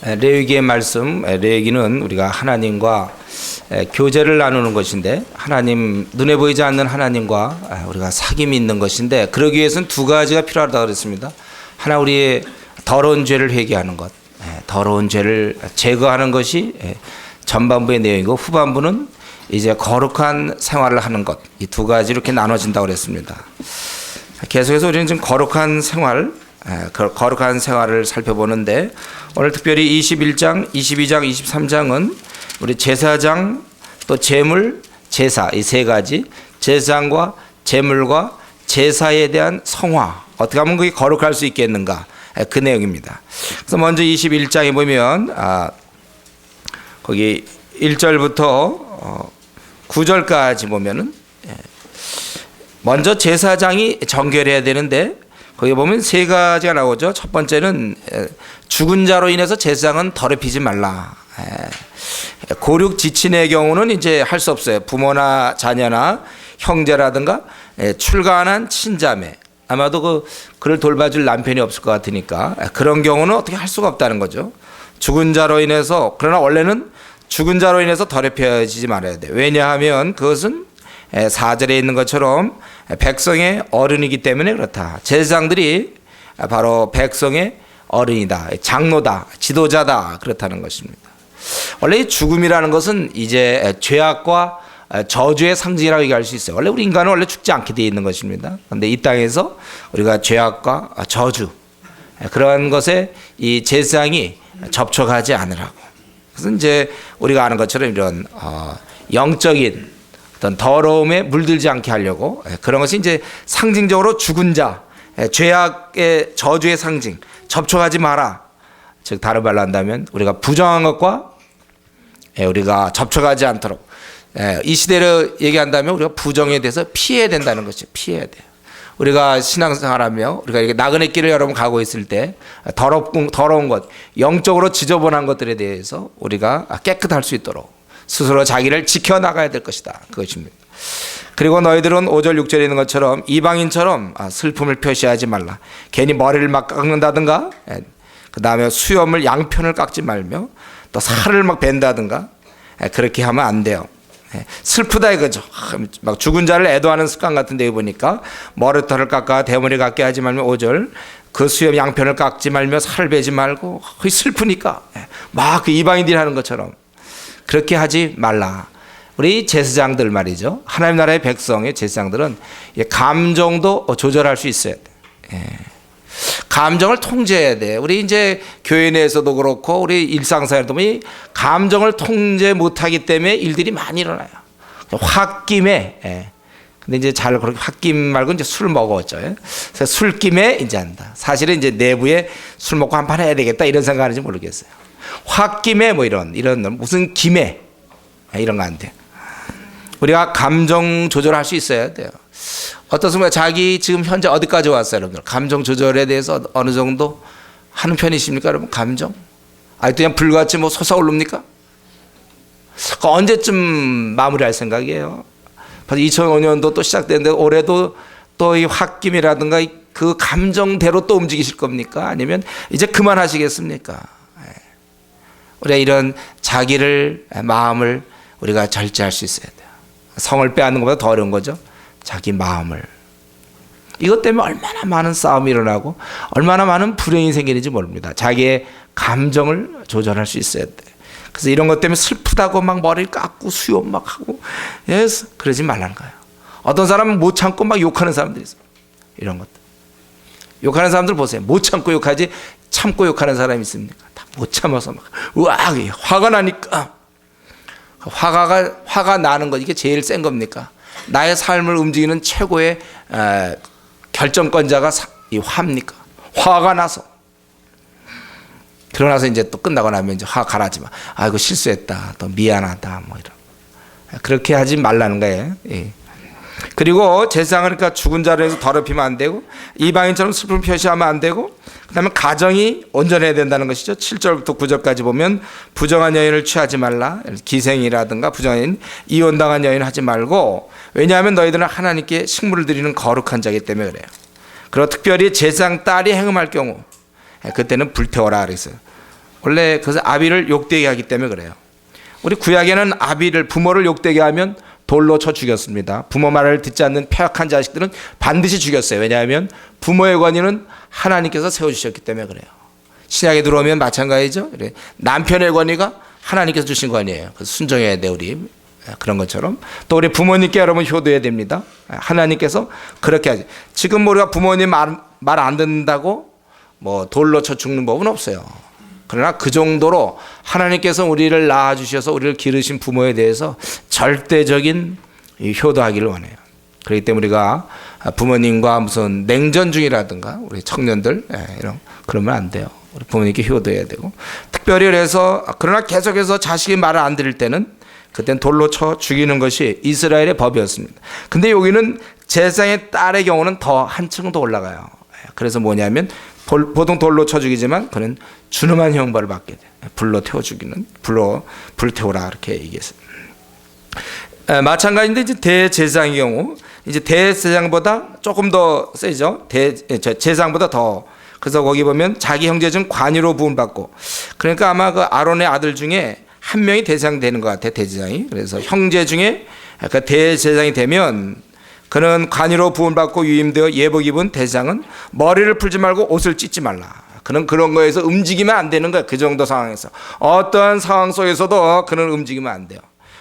레위기의 말씀, 레위기는 우리가 하나님과 교제를 나누는 것인데, 하나님, 눈에 보이지 않는 하나님과 우리가 사귐이 있는 것인데, 그러기 위해서는 두 가지가 필요하다고 그랬습니다. 하나, 우리의 더러운 죄를 회개하는 것, 더러운 죄를 제거하는 것이 전반부의 내용이고, 후반부는 이제 거룩한 생활을 하는 것, 이 두 가지 이렇게 나눠진다고 그랬습니다. 계속해서 우리는 지금 거룩한 생활을 살펴보는데, 오늘 특별히 21장, 22장, 23장은 우리 제사장, 또 제물, 제사, 이 세 가지, 제사장과 제물과 제사에 대한 성화, 어떻게 하면 그게 거룩할 수 있겠는가, 그 내용입니다. 그래서 먼저 21장에 보면 거기 1절부터 9절까지 보면은 먼저 제사장이 정결해야 되는데, 거기 보면 세 가지가 나오죠. 첫 번째는 죽은 자로 인해서 제사장은 더럽히지 말라. 고륙 지친의 경우는 이제 할 수 없어요. 부모나 자녀나 형제라든가 출가한 친자매, 아마도 그를 돌봐줄 남편이 없을 것 같으니까 그런 경우는 어떻게 할 수가 없다는 거죠. 죽은 자로 인해서, 그러나 원래는 죽은 자로 인해서 더럽혀지지 말아야 돼요. 왜냐하면 그것은 4절에 있는 것처럼 백성의 어른이기 때문에 그렇다. 제사장들이 바로 백성의 어른이다, 장로다, 지도자다, 그렇다는 것입니다. 원래 이 죽음이라는 것은 이제 죄악과 저주의 상징이라고 얘기할 수 있어요. 원래 우리 인간은 원래 죽지 않게 되어 있는 것입니다. 그런데 이 땅에서 우리가 죄악과 저주, 그러한 것에 이 제사장이 접촉하지 않으라고. 그래서 이제 우리가 아는 것처럼 이런 영적인 어떤 더러움에 물들지 않게 하려고, 그런 것이 이제 상징적으로 죽은 자, 죄악의 저주의 상징, 접촉하지 마라. 즉 다른 말로 한다면 우리가 부정한 것과 우리가 접촉하지 않도록, 이 시대로 얘기한다면 우리가 부정에 대해서 피해야 된다는 것이죠. 피해야 돼요. 우리가 신앙생활하며 우리가 이렇게 나그네 길을 여러분 가고 있을 때 더러운 것, 영적으로 지저분한 것들에 대해서 우리가 깨끗할 수 있도록 스스로 자기를 지켜나가야 될 것이다, 그것입니다. 그리고 너희들은 5절 6절에 있는 것처럼 이방인처럼 슬픔을 표시하지 말라. 괜히 머리를 막 깎는다든가, 그 다음에 수염을 양편을 깎지 말며 또 살을 막 벤다든가, 그렇게 하면 안 돼요. 슬프다 이거죠. 막 죽은 자를 애도하는 습관 같은 데 보니까 머리털을 깎아 대머리 깎게 하지 말며, 5절 그 수염 양편을 깎지 말며 살 베지 말고, 그게 슬프니까 막 그 이방인들이 하는 것처럼 그렇게 하지 말라. 우리 제사장들 말이죠. 하나님 나라의 백성의 제사장들은 감정도 조절할 수 있어야 돼. 감정을 통제해야 돼. 우리 이제 교회 내에서도 그렇고 우리 일상생활도 보면 감정을 통제 못하기 때문에 일들이 많이 일어나요. 홧김에, 근데 이제 잘 그렇게 홧김 말고 이제 술 먹었죠. 그래서 술김에 이제 한다. 사실은 이제 내부에 술 먹고 한 판 해야 되겠다 이런 생각하는지 모르겠어요. 홧김에 뭐 이런 무슨 김에 이런 거 안 돼. 우리가 감정 조절할 수 있어야 돼요. 어떻습니까? 자기 지금 현재 어디까지 왔어요, 여러분들? 감정 조절에 대해서 어느 정도 하는 편이십니까, 여러분? 감정? 그냥 불같이 뭐 솟아오릅니까? 언제쯤 마무리할 생각이에요? 벌써 2005년도 또 시작됐는데 올해도 또 이 홧김이라든가 그 감정대로 또 움직이실 겁니까? 아니면 이제 그만하시겠습니까? 우리가 이런 자기를, 마음을 우리가 절제할 수 있어야 돼요. 성을 빼앗는 것보다 더 어려운 거죠. 자기 마음을. 이것 때문에 얼마나 많은 싸움이 일어나고 얼마나 많은 불행이 생기는지 모릅니다. 자기의 감정을 조절할 수 있어야 돼. 그래서 이런 것 때문에 슬프다고 막 머리를 깎고 수염 막 하고, 그러지 말라는 거예요. 어떤 사람은 못 참고 막 욕하는 사람들이 있어요. 이런 것들. 욕하는 사람들 보세요. 못 참고 욕하지 참고 욕하는 사람이 있습니까? 다 못 참아서 막 우악 화가 나니까. 화가 나는 것, 이게 제일 센 겁니까? 나의 삶을 움직이는 최고의 결정권자가 이 화입니까? 화가 나서. 그러고 나서 이제 또 끝나고 나면 이제 화 가라지 마. 아이고 실수했다. 또 미안하다. 뭐 이런. 그렇게 하지 말라는 거예요. 예. 그리고 제사장은 그러니까 죽은 자로 해서 더럽히면 안 되고, 이방인처럼 슬픔을 표시하면 안 되고, 그 다음에 가정이 온전해야 된다는 것이죠. 7절부터 9절까지 보면 부정한 여인을 취하지 말라. 기생이라든가 부정한 여인, 이혼당한 여인 하지 말고, 왜냐하면 너희들은 하나님께 식물을 드리는 거룩한 자이기 때문에 그래요. 그리고 특별히 제사장 딸이 행음할 경우 그때는 불태워라 그랬어요. 원래 그래서 아비를 욕되게 하기 때문에 그래요. 우리 구약에는 아비를 부모를 욕되게 하면 돌로 쳐 죽였습니다. 부모 말을 듣지 않는 폐악한 자식들은 반드시 죽였어요. 왜냐하면 부모의 권위는 하나님께서 세워주셨기 때문에 그래요. 신약에 들어오면 마찬가지죠. 남편의 권위가 하나님께서 주신 권위예요. 그래서 순종해야 돼 우리. 그런 것처럼 또 우리 부모님께 여러분 효도해야 됩니다. 하나님께서 그렇게 하지. 지금 우리가 부모님 말 안 듣는다고 뭐 돌로 쳐 죽는 법은 없어요. 그러나 그 정도로 하나님께서 우리를 낳아주셔서 우리를 기르신 부모에 대해서 절대적인 효도하기를 원해요. 그렇기 때문에 우리가 부모님과 무슨 냉전 중이라든가 우리 청년들 이런 그러면 안 돼요. 우리 부모님께 효도해야 되고 특별히 그래서 그러나 계속해서 자식이 말을 안 들을 때는 그땐 돌로 쳐 죽이는 것이 이스라엘의 법이었습니다. 근데 여기는 제사장의 딸의 경우는 더 한층 더 올라가요. 그래서 뭐냐면 보통 돌로 쳐 죽이지만 그는 준엄한 형벌을 받게 돼. 불로 태워 죽이는 불태우라 이렇게 얘기했어요. 마찬가지인데 이제 대제사장의 경우 이제 대제사장보다 조금 더 세죠. 제사장보다 더. 그래서 거기 보면 자기 형제 중 관유로 부름 받고 그러니까 아마 그 아론의 아들 중에 한 명이 대제사장 되는 것 같아 대제사장이. 그래서 형제 중에 그 대제사장이 되면 그는 관유로 부름받고 유임되어 예복 입은 대제사장은 머리를 풀지 말고 옷을 찢지 말라. 그는 그런 거에서 움직이면 안 되는 거야. 그 정도 상황에서 어떠한 상황 속에서도 그는 움직이면 안 돼요.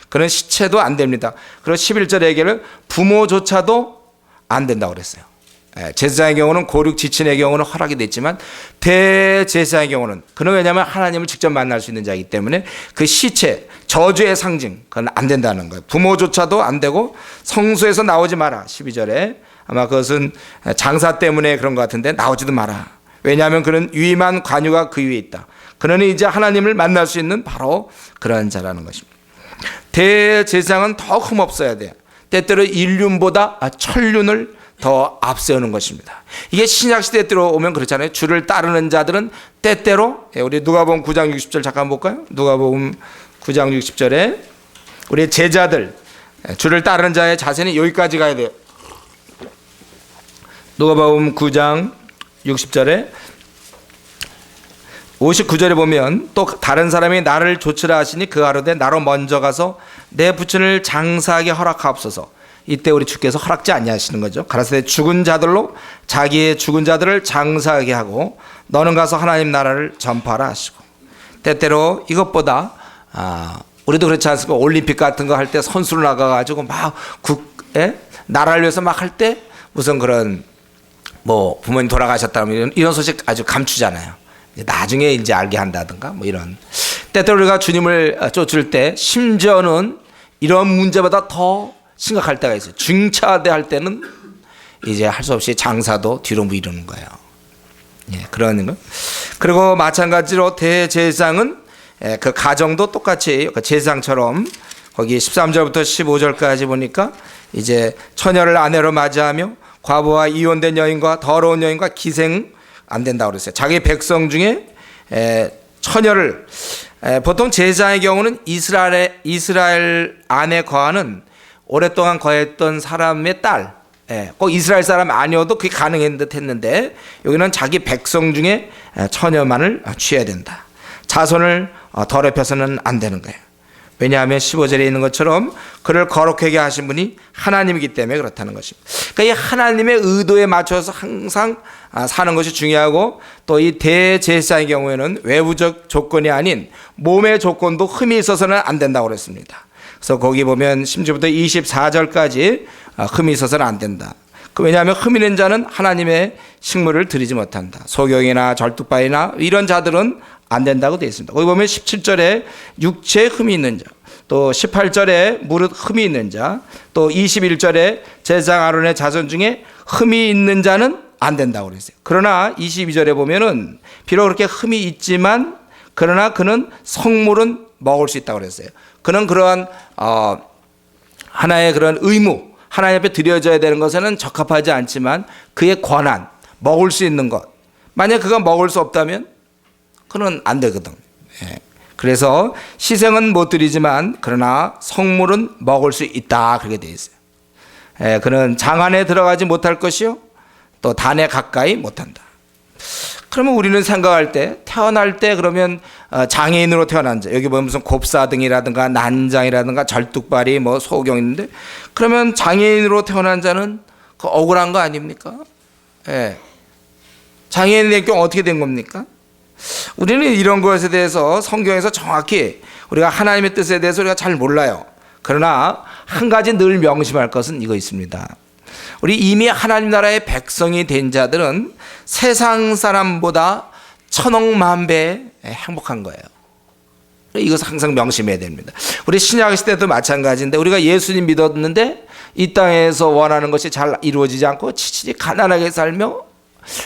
그는 시체도 안 됩니다. 그리고 11절 얘기를 부모조차도 안 된다고 그랬어요. 제사장의 경우는 고륙 지친의 경우는 허락이 됐지만 대제사장의 경우는 그는 왜냐하면 하나님을 직접 만날 수 있는 자이기 때문에 그 시체 저주의 상징 그건 안 된다는 거예요. 부모조차도 안 되고 성소에서 나오지 마라. 12절에 아마 그것은 장사 때문에 그런 것 같은데 나오지도 마라. 왜냐하면 그는 유임한 관유가 그 위에 있다. 그는 이제 하나님을 만날 수 있는 바로 그런 자라는 것입니다. 대제사장은 더 흠없어야 돼요. 때때로 인륜보다 천륜을 더 앞세우는 것입니다. 이게 신약시대에 들어오면 그렇잖아요. 주를 따르는 자들은 때때로 우리 누가복음 9장 60절 잠깐 볼까요? 누가복음 9장 60절에 우리 제자들 주를 따르는 자의 자세는 여기까지 가야 돼요. 누가복음 9장 60절에 59절에 보면 또 다른 사람이 나를 좇으라 하시니 그 가로되 나로 먼저 가서 내 부친을 장사하게 허락하옵소서. 이때 우리 주께서 허락지 아니하시는 거죠. 가라사대 죽은 자들로 자기의 죽은 자들을 장사하게 하고 너는 가서 하나님 나라를 전파하라 하시고 때때로 이것보다 우리도 그렇지 않습니까? 올림픽 같은 거 할 때 선수로 나가가지고 막 나라를 위해서 막 할 때 무슨 그런 뭐 부모님 돌아가셨다면 이런 소식 아주 감추잖아요. 나중에 이제 알게 한다든가 뭐 이런 때때로 우리가 주님을 쫓을 때 심지어는 이런 문제보다 더 심각할 때가 있어요. 중차대 할 때는 이제 할 수 없이 장사도 뒤로 미루는 거예요. 그런 거. 그리고 마찬가지로 대제사장은 그 가정도 똑같이 제사장처럼 거기 13절부터 15절까지 보니까 이제 처녀를 아내로 맞이하며 과부와 이혼된 여인과 더러운 여인과 기생 안 된다고 그랬어요. 자기 백성 중에 처녀를 보통 제사장의 경우는 이스라엘 안에 거하는 오랫동안 거했던 사람의 딸, 꼭 이스라엘 사람 아니어도 그게 가능한 듯 했는데 여기는 자기 백성 중에 처녀만을 취해야 된다. 자손을 더럽혀서는 안 되는 거예요. 왜냐하면 15절에 있는 것처럼 그를 거룩하게 하신 분이 하나님이기 때문에 그렇다는 것입니다. 그러니까 이 하나님의 의도에 맞춰서 항상 사는 것이 중요하고 또 이 대제사장의 경우에는 외부적 조건이 아닌 몸의 조건도 흠이 있어서는 안 된다고 그랬습니다. 그래서 거기 보면 10절부터 24절까지 흠이 있어서는 안 된다. 왜냐하면 흠 있는 자는 하나님의 식물을 드리지 못한다. 소경이나 절뚝바이나 이런 자들은 안 된다고 되어 있습니다. 거기 보면 17절에 육체에 흠이 있는 자, 또 18절에 무릇 흠이 있는 자, 또 21절에 제사장 아론의 자손 중에 흠이 있는 자는 안 된다고 그랬어요. 그러나 22절에 보면은 비록 그렇게 흠이 있지만 그러나 그는 성물은 먹을 수 있다고 그랬어요. 그는 그러한 하나의 그런 의무, 하나님 앞에 드려져야 되는 것에는 적합하지 않지만 그의 권한, 먹을 수 있는 것. 만약 그가 먹을 수 없다면 그는 안 되거든. 그래서 희생은 못 드리지만 그러나 성물은 먹을 수 있다 그렇게 되어 있어요. 그는 장 안에 들어가지 못할 것이요 또 단에 가까이 못한다. 그러면 우리는 생각할 때 태어날 때 그러면 장애인으로 태어난 자, 여기 보면 무슨 곱사등이라든가 난장이라든가 절뚝발이 뭐 소경 있는데, 그러면 장애인으로 태어난 자는 그 억울한 거 아닙니까? 예. 장애인이 될 경우 어떻게 된 겁니까? 우리는 이런 것에 대해서 성경에서 정확히 우리가 하나님의 뜻에 대해서 우리가 잘 몰라요. 그러나 한 가지 늘 명심할 것은 이거 있습니다. 우리 이미 하나님 나라의 백성이 된 자들은 세상 사람보다 천억 배 행복한 거예요. 이것을 항상 명심해야 됩니다. 우리 신약 시대도 마찬가지인데, 우리가 예수님 믿었는데 이 땅에서 원하는 것이 잘 이루어지지 않고 치치지 가난하게 살며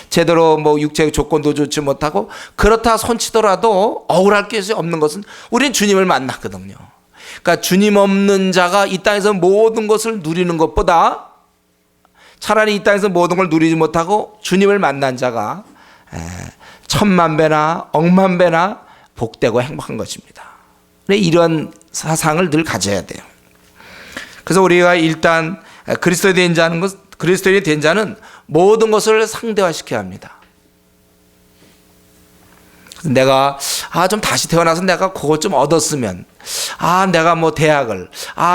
제대로 뭐 육체의 조건도 좋지 못하고 그렇다 손치더라도 억울할 것이 없는 것은 우리는 주님을 만났거든요. 그러니까 주님 없는 자가 이 땅에서 모든 것을 누리는 것보다 차라리 이 땅에서 모든 걸 누리지 못하고 주님을 만난 자가 천만 배나 억만 배나 복되고 행복한 것입니다. 이런 사상을 늘 가져야 돼요. 그래서 우리가 일단 그리스도인이 된 자는 모든 것을 상대화시켜야 합니다. 내가 좀 다시 태어나서 내가 그것 좀 얻었으면, 내가 뭐 대학을,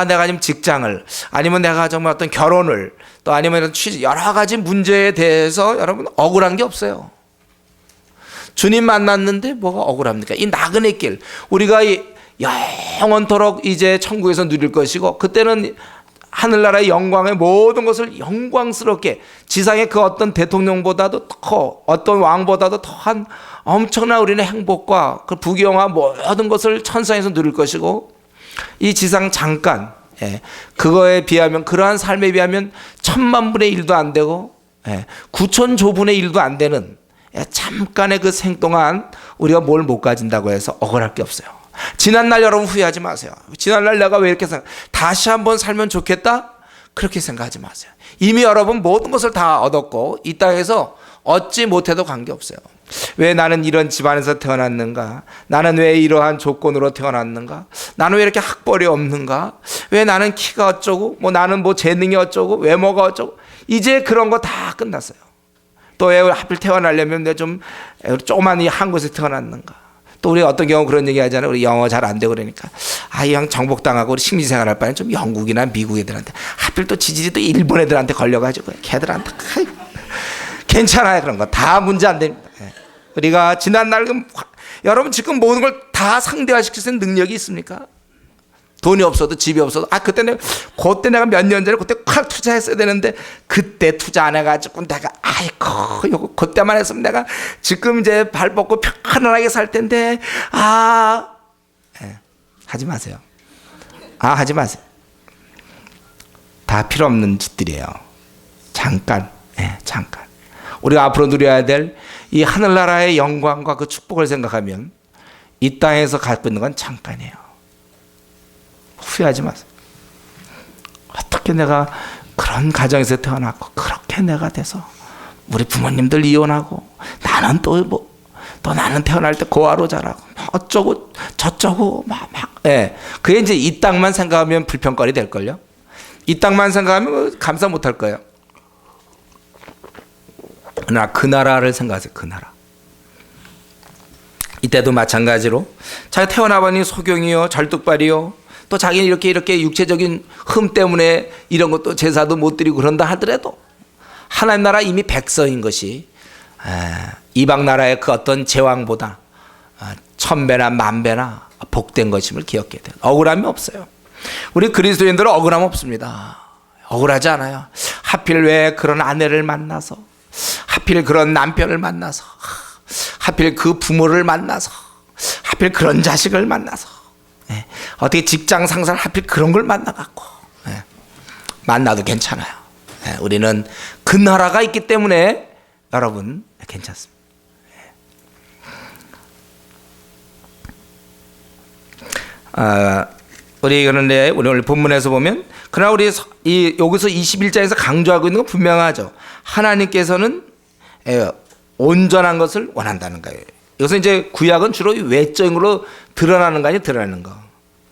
내가 아니면 직장을, 아니면 내가 정말 어떤 결혼을, 또 아니면 취직, 여러 가지 문제에 대해서 여러분 억울한 게 없어요. 주님 만났는데 뭐가 억울합니까? 이 나그네 길, 우리가 영원토록 이제 천국에서 누릴 것이고, 그때는 하늘나라의 영광의 모든 것을 영광스럽게, 지상의 그 어떤 대통령보다도 더, 어떤 왕보다도 더한 엄청난 우리는 행복과 그 부귀영화 모든 것을 천상에서 누릴 것이고, 이 지상 잠깐, 그거에 비하면, 그러한 삶에 비하면 1000만 분의 1도 안 되고 9천조분의 1도 안 되는 잠깐의 그 생 동안 우리가 뭘 못 가진다고 해서 억울할 게 없어요. 지난날 여러분 후회하지 마세요. 지난날 내가 왜 이렇게 다시 한번 살면 좋겠다? 그렇게 생각하지 마세요. 이미 여러분 모든 것을 다 얻었고 이 땅에서 얻지 못해도 관계없어요. 왜 나는 이런 집안에서 태어났는가? 나는 왜 이러한 조건으로 태어났는가? 나는 왜 이렇게 학벌이 없는가? 왜 나는 키가 어쩌고, 나는 뭐 재능이 어쩌고, 외모가 어쩌고. 이제 그런 거 다 끝났어요. 또 왜 하필 태어나려면 내가 좀 조그만 한 곳에 태어났는가? 또 우리 어떤 경우 그런 얘기 하잖아요. 우리 영어 잘 안 되고 그러니까 이 형 정복당하고 우리 식민생활 할 바에는 좀 영국이나 미국 애들한테, 하필 또 지질이 또 일본 애들한테 걸려가지고 걔들한테 괜찮아요. 그런 거 다 문제 안 됩니다. 우리가 지난날 여러분 지금 모든 걸 다 상대화시킬 수 있는 능력이 있습니까? 돈이 없어도 집이 없어도 그때 내가 몇 년 전에 그때 콱 투자했어야 되는데 그때 투자 안 해가지고 내가 요거 그때만 했으면 내가 지금 이제 발 뻗고 편안하게 살 텐데 하지 마세요. 하지 마세요. 다 필요 없는 짓들이에요. 잠깐. 우리가 앞으로 누려야 될 이 하늘나라의 영광과 그 축복을 생각하면 이 땅에서 갖고 있는 건 잠깐이에요. 후회하지 마세요. 어떻게 내가 그런 가정에서 태어났고 그렇게 내가 돼서 우리 부모님들 이혼하고 나는 또 나는 태어날 때 고아로 자라고 어쩌고 저쩌고 그게 이제 이 땅만 생각하면 불평거리 될걸요. 이 땅만 생각하면 감사 못할 거예요. 그러나 그 나라를 생각하세요. 그 나라. 이때도 마찬가지로 자기가 태어나보니 소경이요 절뚝발이요, 또 자기는 이렇게 육체적인 흠 때문에 이런 것도 제사도 못 드리고 그런다 하더라도 하나님 나라 이미 백성인 것이 이방 나라의 그 어떤 제왕보다 1000배나 10,000배나 복된 것임을 기억해야 돼요. 억울함이 없어요. 우리 그리스도인들은 억울함 없습니다. 억울하지 않아요. 하필 왜 그런 아내를 만나서, 하필 그런 남편을 만나서, 하필 그 부모를 만나서, 하필 그런 자식을 만나서, 어떻게 직장 상사를 하필 그런 걸 만나갖고 만나도 괜찮아요. 우리는 그 나라가 있기 때문에 여러분 괜찮습니다. 우리 그런데 우리 오늘 본문에서 보면, 그러나 우리 여기서 21장에서 강조하고 있는 건 분명하죠. 하나님께서는 온전한 것을 원한다는 거예요. 여기서 이제 구약은 주로 외적인 걸로 드러나는 거 아니에요, 드러나는 거.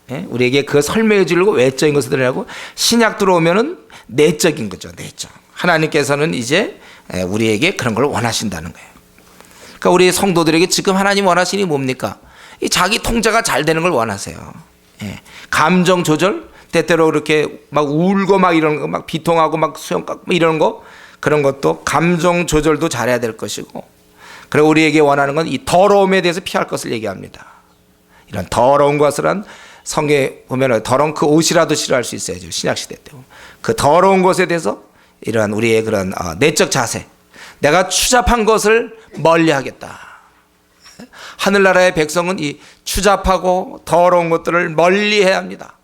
우리에게 그거 설명해 주려고 외적인 것을 드러나고, 신약 들어오면은 내적인 거죠, 내적. 하나님께서는 이제 우리에게 그런 걸 원하신다는 거예요. 그러니까 우리 성도들에게 지금 하나님 원하시니 뭡니까? 이 자기 통제가 잘 되는 걸 원하세요. 예. 감정 조절, 때때로 그렇게 막 울고 막 이런 거, 막 비통하고 막 수영각 이런 거, 그런 것도 감정 조절도 잘해야 될 것이고, 그리고 우리에게 원하는 건 이 더러움에 대해서 피할 것을 얘기합니다. 이런 더러운 것을 성경에 보면 더러운 그 옷이라도 싫어할 수 있어야죠. 신약시대 때. 그 더러운 것에 대해서 이러한 우리의 그런 내적 자세, 내가 추잡한 것을 멀리하겠다. 하늘나라의 백성은 이 추잡하고 더러운 것들을 멀리해야 합니다.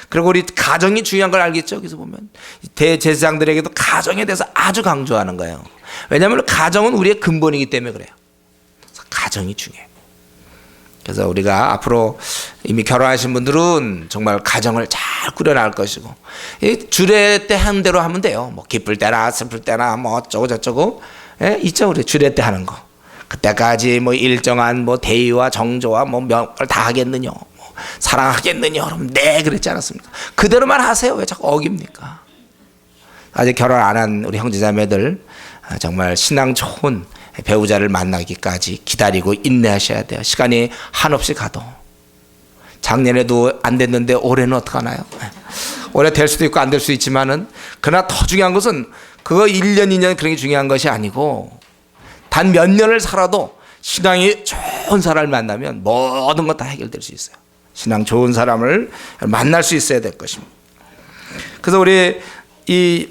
그리고 우리 가정이 중요한 걸 알겠죠. 그래서 보면 대제사장들에게도 가정에 대해서 아주 강조하는 거예요. 왜냐하면 가정은 우리의 근본이기 때문에 그래요. 그래서 가정이 중요해요. 그래서 우리가 앞으로 이미 결혼하신 분들은 정말 가정을 잘 꾸려나갈 것이고, 주례 때 하는 대로 하면 돼요. 뭐 기쁠 때나 슬플 때나 뭐 어쩌고 저쩌고, 있죠. 우리 주례 때 하는 거. 그때까지 뭐 일정한 뭐 대의와 정조와 뭐 몇 걸 다 하겠느냐, 뭐 사랑하겠느냐, 그럼 네 그랬지 않았습니까? 그대로만 하세요. 왜 자꾸 어깁니까? 아직 결혼 안 한 우리 형제자매들 정말 신앙 좋은 배우자를 만나기까지 기다리고 인내하셔야 돼요. 시간이 한없이 가도. 작년에도 안 됐는데 올해는 어떡하나요? 올해 될 수도 있고 안 될 수도 있지만은, 그러나 더 중요한 것은 그거 1년 2년 그런 게 중요한 것이 아니고, 단 몇 년을 살아도 신앙이 좋은 사람을 만나면 모든 것 다 해결될 수 있어요. 신앙 좋은 사람을 만날 수 있어야 될 것입니다. 그래서 우리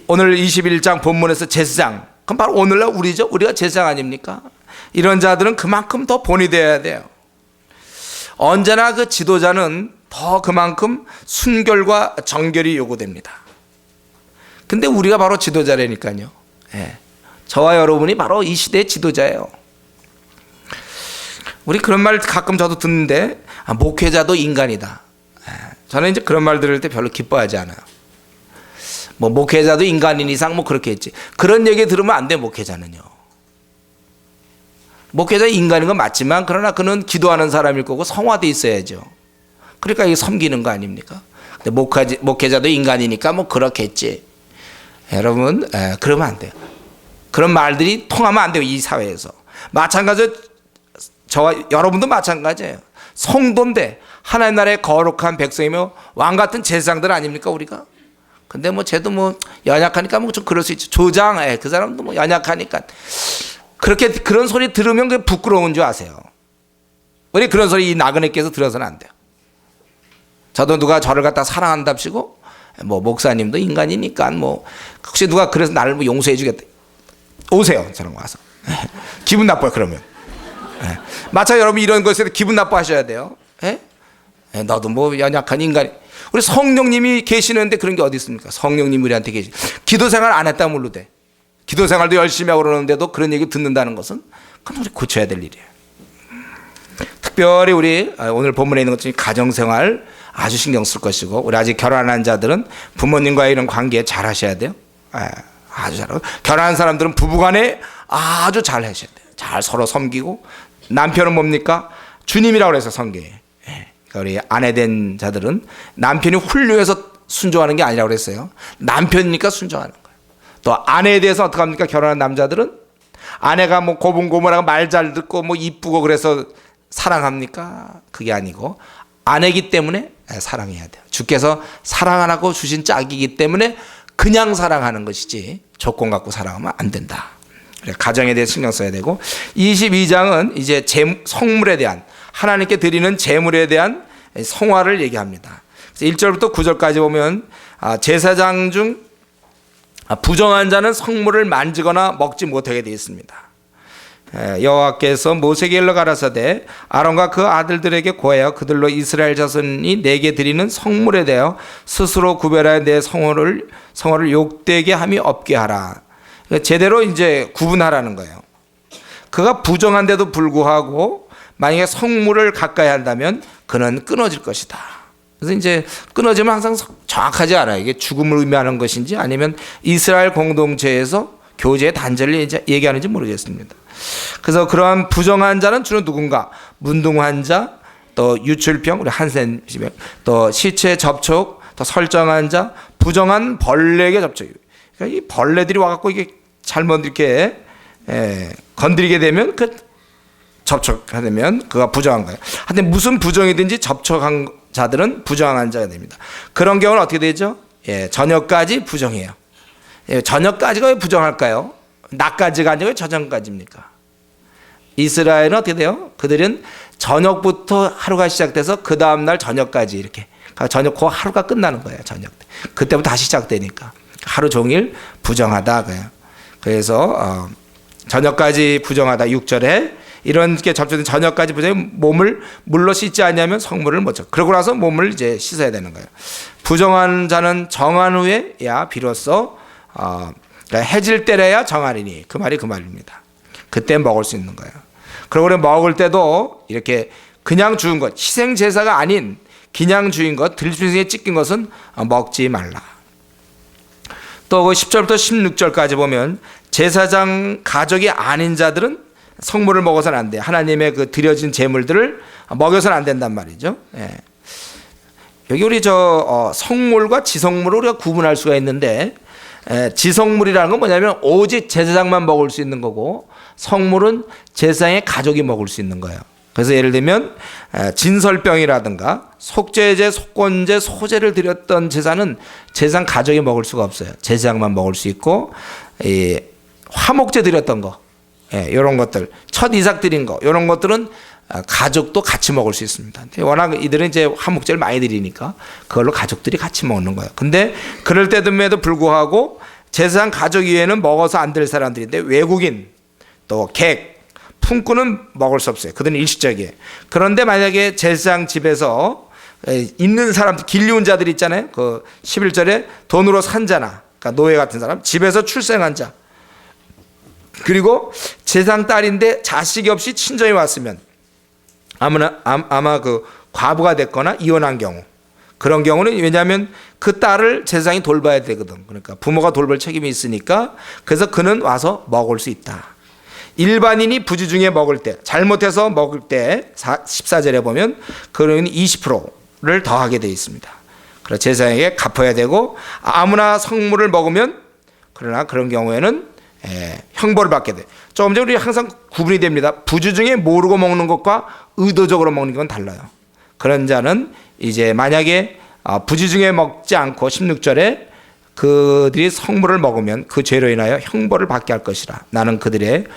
오늘 21장 본문에서 제사장, 그럼 바로 오늘날 우리죠. 우리가 제사장 아닙니까? 이런 자들은 그만큼 더 본이 되어야 돼요. 언제나 그 지도자는 더 그만큼 순결과 정결이 요구됩니다. 근데 우리가 바로 지도자라니까요. 예. 저와 여러분이 바로 이 시대의 지도자예요. 우리 그런 말 가끔 저도 듣는데, 목회자도 인간이다. 저는 이제 그런 말 들을 때 별로 기뻐하지 않아요. 뭐 목회자도 인간인 이상 뭐 그렇게 했지. 그런 얘기 들으면 안 돼. 목회자는요. 목회자 인간인 건 맞지만, 그러나 그는 기도하는 사람일 거고 성화돼 있어야죠. 그러니까 이게 섬기는 거 아닙니까? 근데 목회자도 인간이니까 뭐 그렇겠지. 여러분, 그러면 안 돼요. 그런 말들이 통하면 안 돼요. 이 사회에서. 마찬가지로 저와 여러분도 마찬가지예요. 성도인데 하나님 나라의 거룩한 백성이며 왕 같은 제사장들 아닙니까 우리가? 근데 뭐 쟤도 뭐 연약하니까 뭐 좀 그럴 수 있죠. 조장, 그 사람도 뭐 연약하니까. 그렇게 그런 소리 들으면 그게 부끄러운 줄 아세요. 우리 그런 소리 이 나그네께서 들어서는 안 돼요. 저도 누가 저를 갖다 사랑한답시고, 뭐 목사님도 인간이니까 뭐 혹시 누가 그래서 나를 뭐 용서해 주겠다, 오세요. 저런 거 와서. 기분 나빠요 그러면. 마찬가지로 여러분 이런 것에 기분 나빠하셔야 돼요. 너도 뭐 연약한 인간이. 우리 성령님이 계시는데 그런 게 어디 있습니까? 성령님 우리한테 계시. 기도 생활 안 했다 모르대. 기도 생활도 열심히 하고 그러는데도 그런 얘기 듣는다는 것은 그건 우리 고쳐야 될 일이에요. 특별히 우리 오늘 본문에 있는 것 중에 가정생활 아주 신경 쓸 것이고, 우리 아직 결혼 안 한 자들은 부모님과의 이런 관계 잘 하셔야 돼요. 아주 잘하고, 결혼한 사람들은 부부간에 아주 잘 하셔야 돼요. 잘 서로 섬기고. 남편은 뭡니까? 주님이라고 그래서 성경에. 그러니까 우리 아내된 자들은 남편이 훌륭해서 순종하는 게 아니라고 그랬어요. 남편이니까 순종하는 거예요. 또 아내에 대해서 어떻게 합니까? 결혼한 남자들은 아내가 뭐 고분고분하고 말 잘 듣고 뭐 이쁘고 그래서 사랑합니까? 그게 아니고 아내이기 때문에 사랑해야 돼요. 주께서 사랑하라고 주신 짝이기 때문에 그냥 사랑하는 것이지 조건 갖고 사랑하면 안 된다. 가정에 대해 신경 써야 되고, 22장은 이제 성물에 대한, 하나님께 드리는 제물에 대한 성화를 얘기합니다. 1절부터 9절까지 보면 제사장 중 부정한 자는 성물을 만지거나 먹지 못하게 되어 있습니다. 여호와께서 모세에게 일러 가라사대 아론과 그 아들들에게 고하여 그들로 이스라엘 자손이 내게 드리는 성물에 대하여 스스로 구별하여 내 성호를 욕되게 함이 없게 하라. 제대로 이제 구분하라는 거예요. 그가 부정한데도 불구하고 만약에 성물을 가까이 한다면 그는 끊어질 것이다. 그래서 이제 끊어지면 항상 정확하지 않아요. 이게 죽음을 의미하는 것인지 아니면 이스라엘 공동체에서 교제의 단절을 얘기하는지 모르겠습니다. 그래서 그러한 부정한 자는 주로 누군가? 문둥한 자, 또 유출병, 우리 한센 병, 또 시체 접촉, 또 설정한 자, 부정한 벌레에게 접촉. 그러니까 이 벌레들이 와갖고 이게 잘못 이렇게 건드리게 되면 접촉하면 그가 부정한 거예요. 하여튼 무슨 부정이든지 접촉한 자들은 부정한 자가 됩니다. 그런 경우는 어떻게 되죠? 예, 저녁까지 부정해요. 예, 저녁까지가 왜 부정할까요? 낮까지가 아니고 왜 저녁까지입니까? 이스라엘은 어떻게 돼요? 그들은 저녁부터 하루가 시작돼서 그 다음날 저녁까지 이렇게 저녁 그 하루가 끝나는 거예요. 저녁 때. 그때부터 다시 시작되니까 하루 종일 부정하다. 그래서 저녁까지 부정하다 6절에 이런 게 접촉된 저녁까지 부정해 몸을 물로 씻지 않냐면 성물을 못 쳐. 그러고 나서 몸을 이제 씻어야 되는 거예요. 부정한 자는 정한 후에야 비로소 그러니까 해질 때래야 정하리니 그 말이 그 말입니다. 그때 먹을 수 있는 거예요. 그리고 먹을 때도 이렇게 그냥 주은 것, 희생 제사가 아닌 그냥 주인 것, 들짐승에 찢긴 것은 먹지 말라. 또 10절부터 16절까지 보면 제사장 가족이 아닌 자들은 성물을 먹어서는 안 돼. 하나님의 그 드려진 제물들을 먹여서는 안 된단 말이죠. 예. 여기 우리 성물과 지성물을 우리가 구분할 수가 있는데, 지성물이라는 건 뭐냐면 오직 제사장만 먹을 수 있는 거고, 성물은 제사장의 가족이 먹을 수 있는 거예요. 그래서 예를 들면 진설병이라든가 속죄제, 속건제, 소제를 드렸던 제사는 제사장 가족이 먹을 수가 없어요. 제사장만 먹을 수 있고, 화목제 드렸던 거, 이런 것들, 첫 이삭 드린 거, 이런 것들은 가족도 같이 먹을 수 있습니다. 워낙 이들은 이제 화목제를 많이 드리니까 그걸로 가족들이 같이 먹는 거예요. 근데 그럴 때도 불구하고 제사장 가족 이외에는 먹어서 안 될 사람들인데 외국인, 또 객, 품꾼은 먹을 수 없어요. 그들은 일시적이에요. 그런데 만약에 제사장 집에서 있는 사람들, 길리운 자들 있잖아요. 그 11절에 돈으로 산 자나, 그러니까 노예 같은 사람, 집에서 출생한 자, 그리고 제사장 딸인데 자식이 없이 친정에 왔으면 아마 그 과부가 됐거나 이혼한 경우, 그런 경우는 왜냐하면 그 딸을 제사장이 돌봐야 되거든. 그러니까 부모가 돌볼 책임이 있으니까 그래서 그는 와서 먹을 수 있다. 일반인이 부지 중에 먹을 때, 잘못해서 먹을 때 14절에 보면 그는 20%를 더하게 되어 있습니다. 그래서 제사장에게 갚아야 되고, 아무나 성물을 먹으면, 그러나 그런 경우에는 형벌을 받게 돼. 조금 전에 우리 항상 구분이 됩니다. 부주 중에 모르고 먹는 것과 의도적으로 먹는 건 달라요. 그런 자는 이제 만약에 부주 중에 먹지 않고 16절에 그들이 성물을 먹으면 그 죄로 인하여 형벌을 받게 할 것이라. 나는 그들을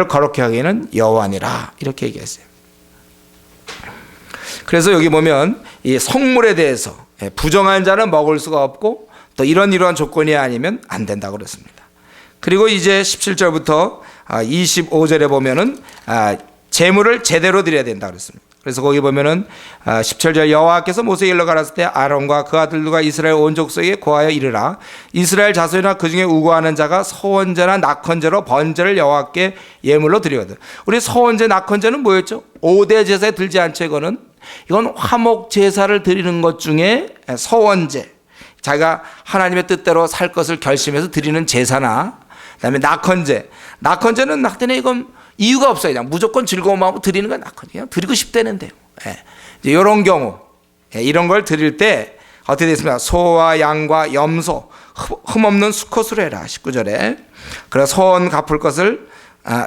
거룩히 하기에는 여호와니라. 이렇게 얘기했어요. 그래서 여기 보면 이 성물에 대해서 부정한 자는 먹을 수가 없고 또 이러한 조건이 아니면 안 된다고 그랬습니다. 그리고 이제 17절부터 25절에 보면은 제물을 제대로 드려야 된다 그랬습니다. 그래서 거기 보면은 17절 여호와께서 모세에게 일러 가라사대 때 아론과 그 아들들과 이스라엘 온 족속에게 고하여 이르라. 이스라엘 자손이나 그 중에 우고하는 자가 서원제나 낙헌제로 번제를 여호와께 예물로 드리거든. 우리 서원제, 낙헌제는 뭐였죠? 5대 제사에 들지 않죠. 이건 화목 제사를 드리는 것 중에 서원제, 자기가 하나님의 뜻대로 살 것을 결심해서 드리는 제사나, 그다음에 낙헌제는 낙헌에 이건 이유가 없어요. 그냥 무조건 즐거운 마음으로 드리는 건 낙헌. 그냥 드리고 싶다는데요. 이런 경우, 이런 걸 드릴 때 어떻게 됐습니까? 소와 양과 염소, 흠없는 수컷으로 해라. 19절에. 그래서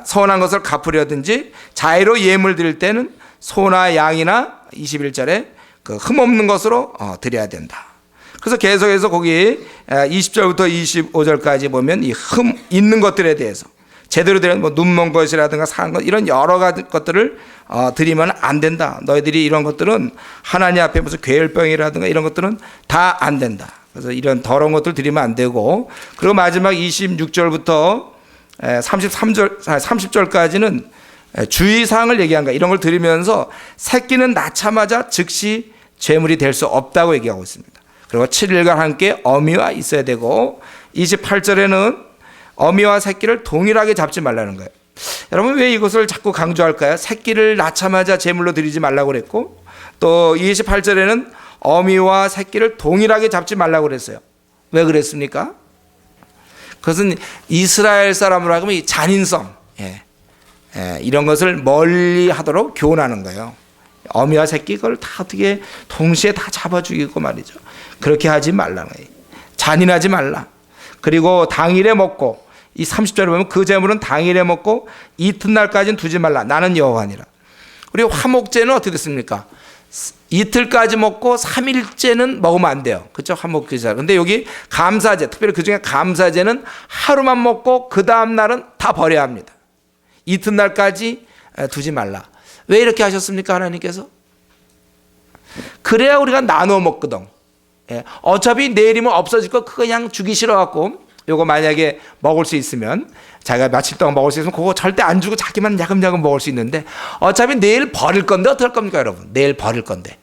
서원한 것을 갚으려든지 자의로 예물 드릴 때는 소나 양이나 21절에 그 흠없는 것으로 드려야 된다. 그래서 계속해서 거기 20절부터 25절까지 보면 이 흠 있는 것들에 대해서 제대로 된 눈먼 것이라든가 상한 것, 이런 여러 가지 것들을 드리면 안 된다. 너희들이 이런 것들은 하나님 앞에 무슨 괴혈병이라든가 이런 것들은 다 안 된다. 그래서 이런 더러운 것들 드리면 안 되고, 그리고 마지막 26절부터 30절까지는 주의사항을 얘기한 거야. 이런 걸 드리면서 새끼는 낳자마자 즉시 죄물이 될 수 없다고 얘기하고 있습니다. 그리고 7일간 함께 어미와 있어야 되고, 28절에는 어미와 새끼를 동일하게 잡지 말라는 거예요. 여러분 왜 이것을 자꾸 강조할까요? 새끼를 낳자마자 제물로 드리지 말라고 그랬고, 또 28절에는 어미와 새끼를 동일하게 잡지 말라고 그랬어요. 왜 그랬습니까? 그것은 이스라엘 사람으로 하면 이 잔인성, 이런 것을 멀리 하도록 교훈하는 거예요. 어미와 새끼 그걸 다 어떻게 동시에 다 잡아 죽이고 말이죠. 그렇게 하지 말라는 거예요. 잔인하지 말라. 그리고 당일에 먹고 이 30절에 보면 그 제물은 당일에 먹고 이튿날까지는 두지 말라. 나는 여호와니라. 우리 화목제는 어떻게 됐습니까? 이틀까지 먹고 3일째는 먹으면 안 돼요. 그렇죠? 화목제자. 근데 여기 감사제, 특별히 그중에 감사제는 하루만 먹고 그 다음 날은 다 버려야 합니다. 이튿날까지 두지 말라. 왜 이렇게 하셨습니까? 하나님께서? 그래야 우리가 나눠 먹거든. 어차피 내일이면 없어질 거 그냥 주기 싫어갖고 요거 만약에 먹을 수 있으면 자기가 며칠 동안 먹을 수 있으면 그거 절대 안 주고 자기만 야금야금 먹을 수 있는데 어차피 내일 버릴 건데 어떡할 겁니까 여러분? 내일 버릴 건데.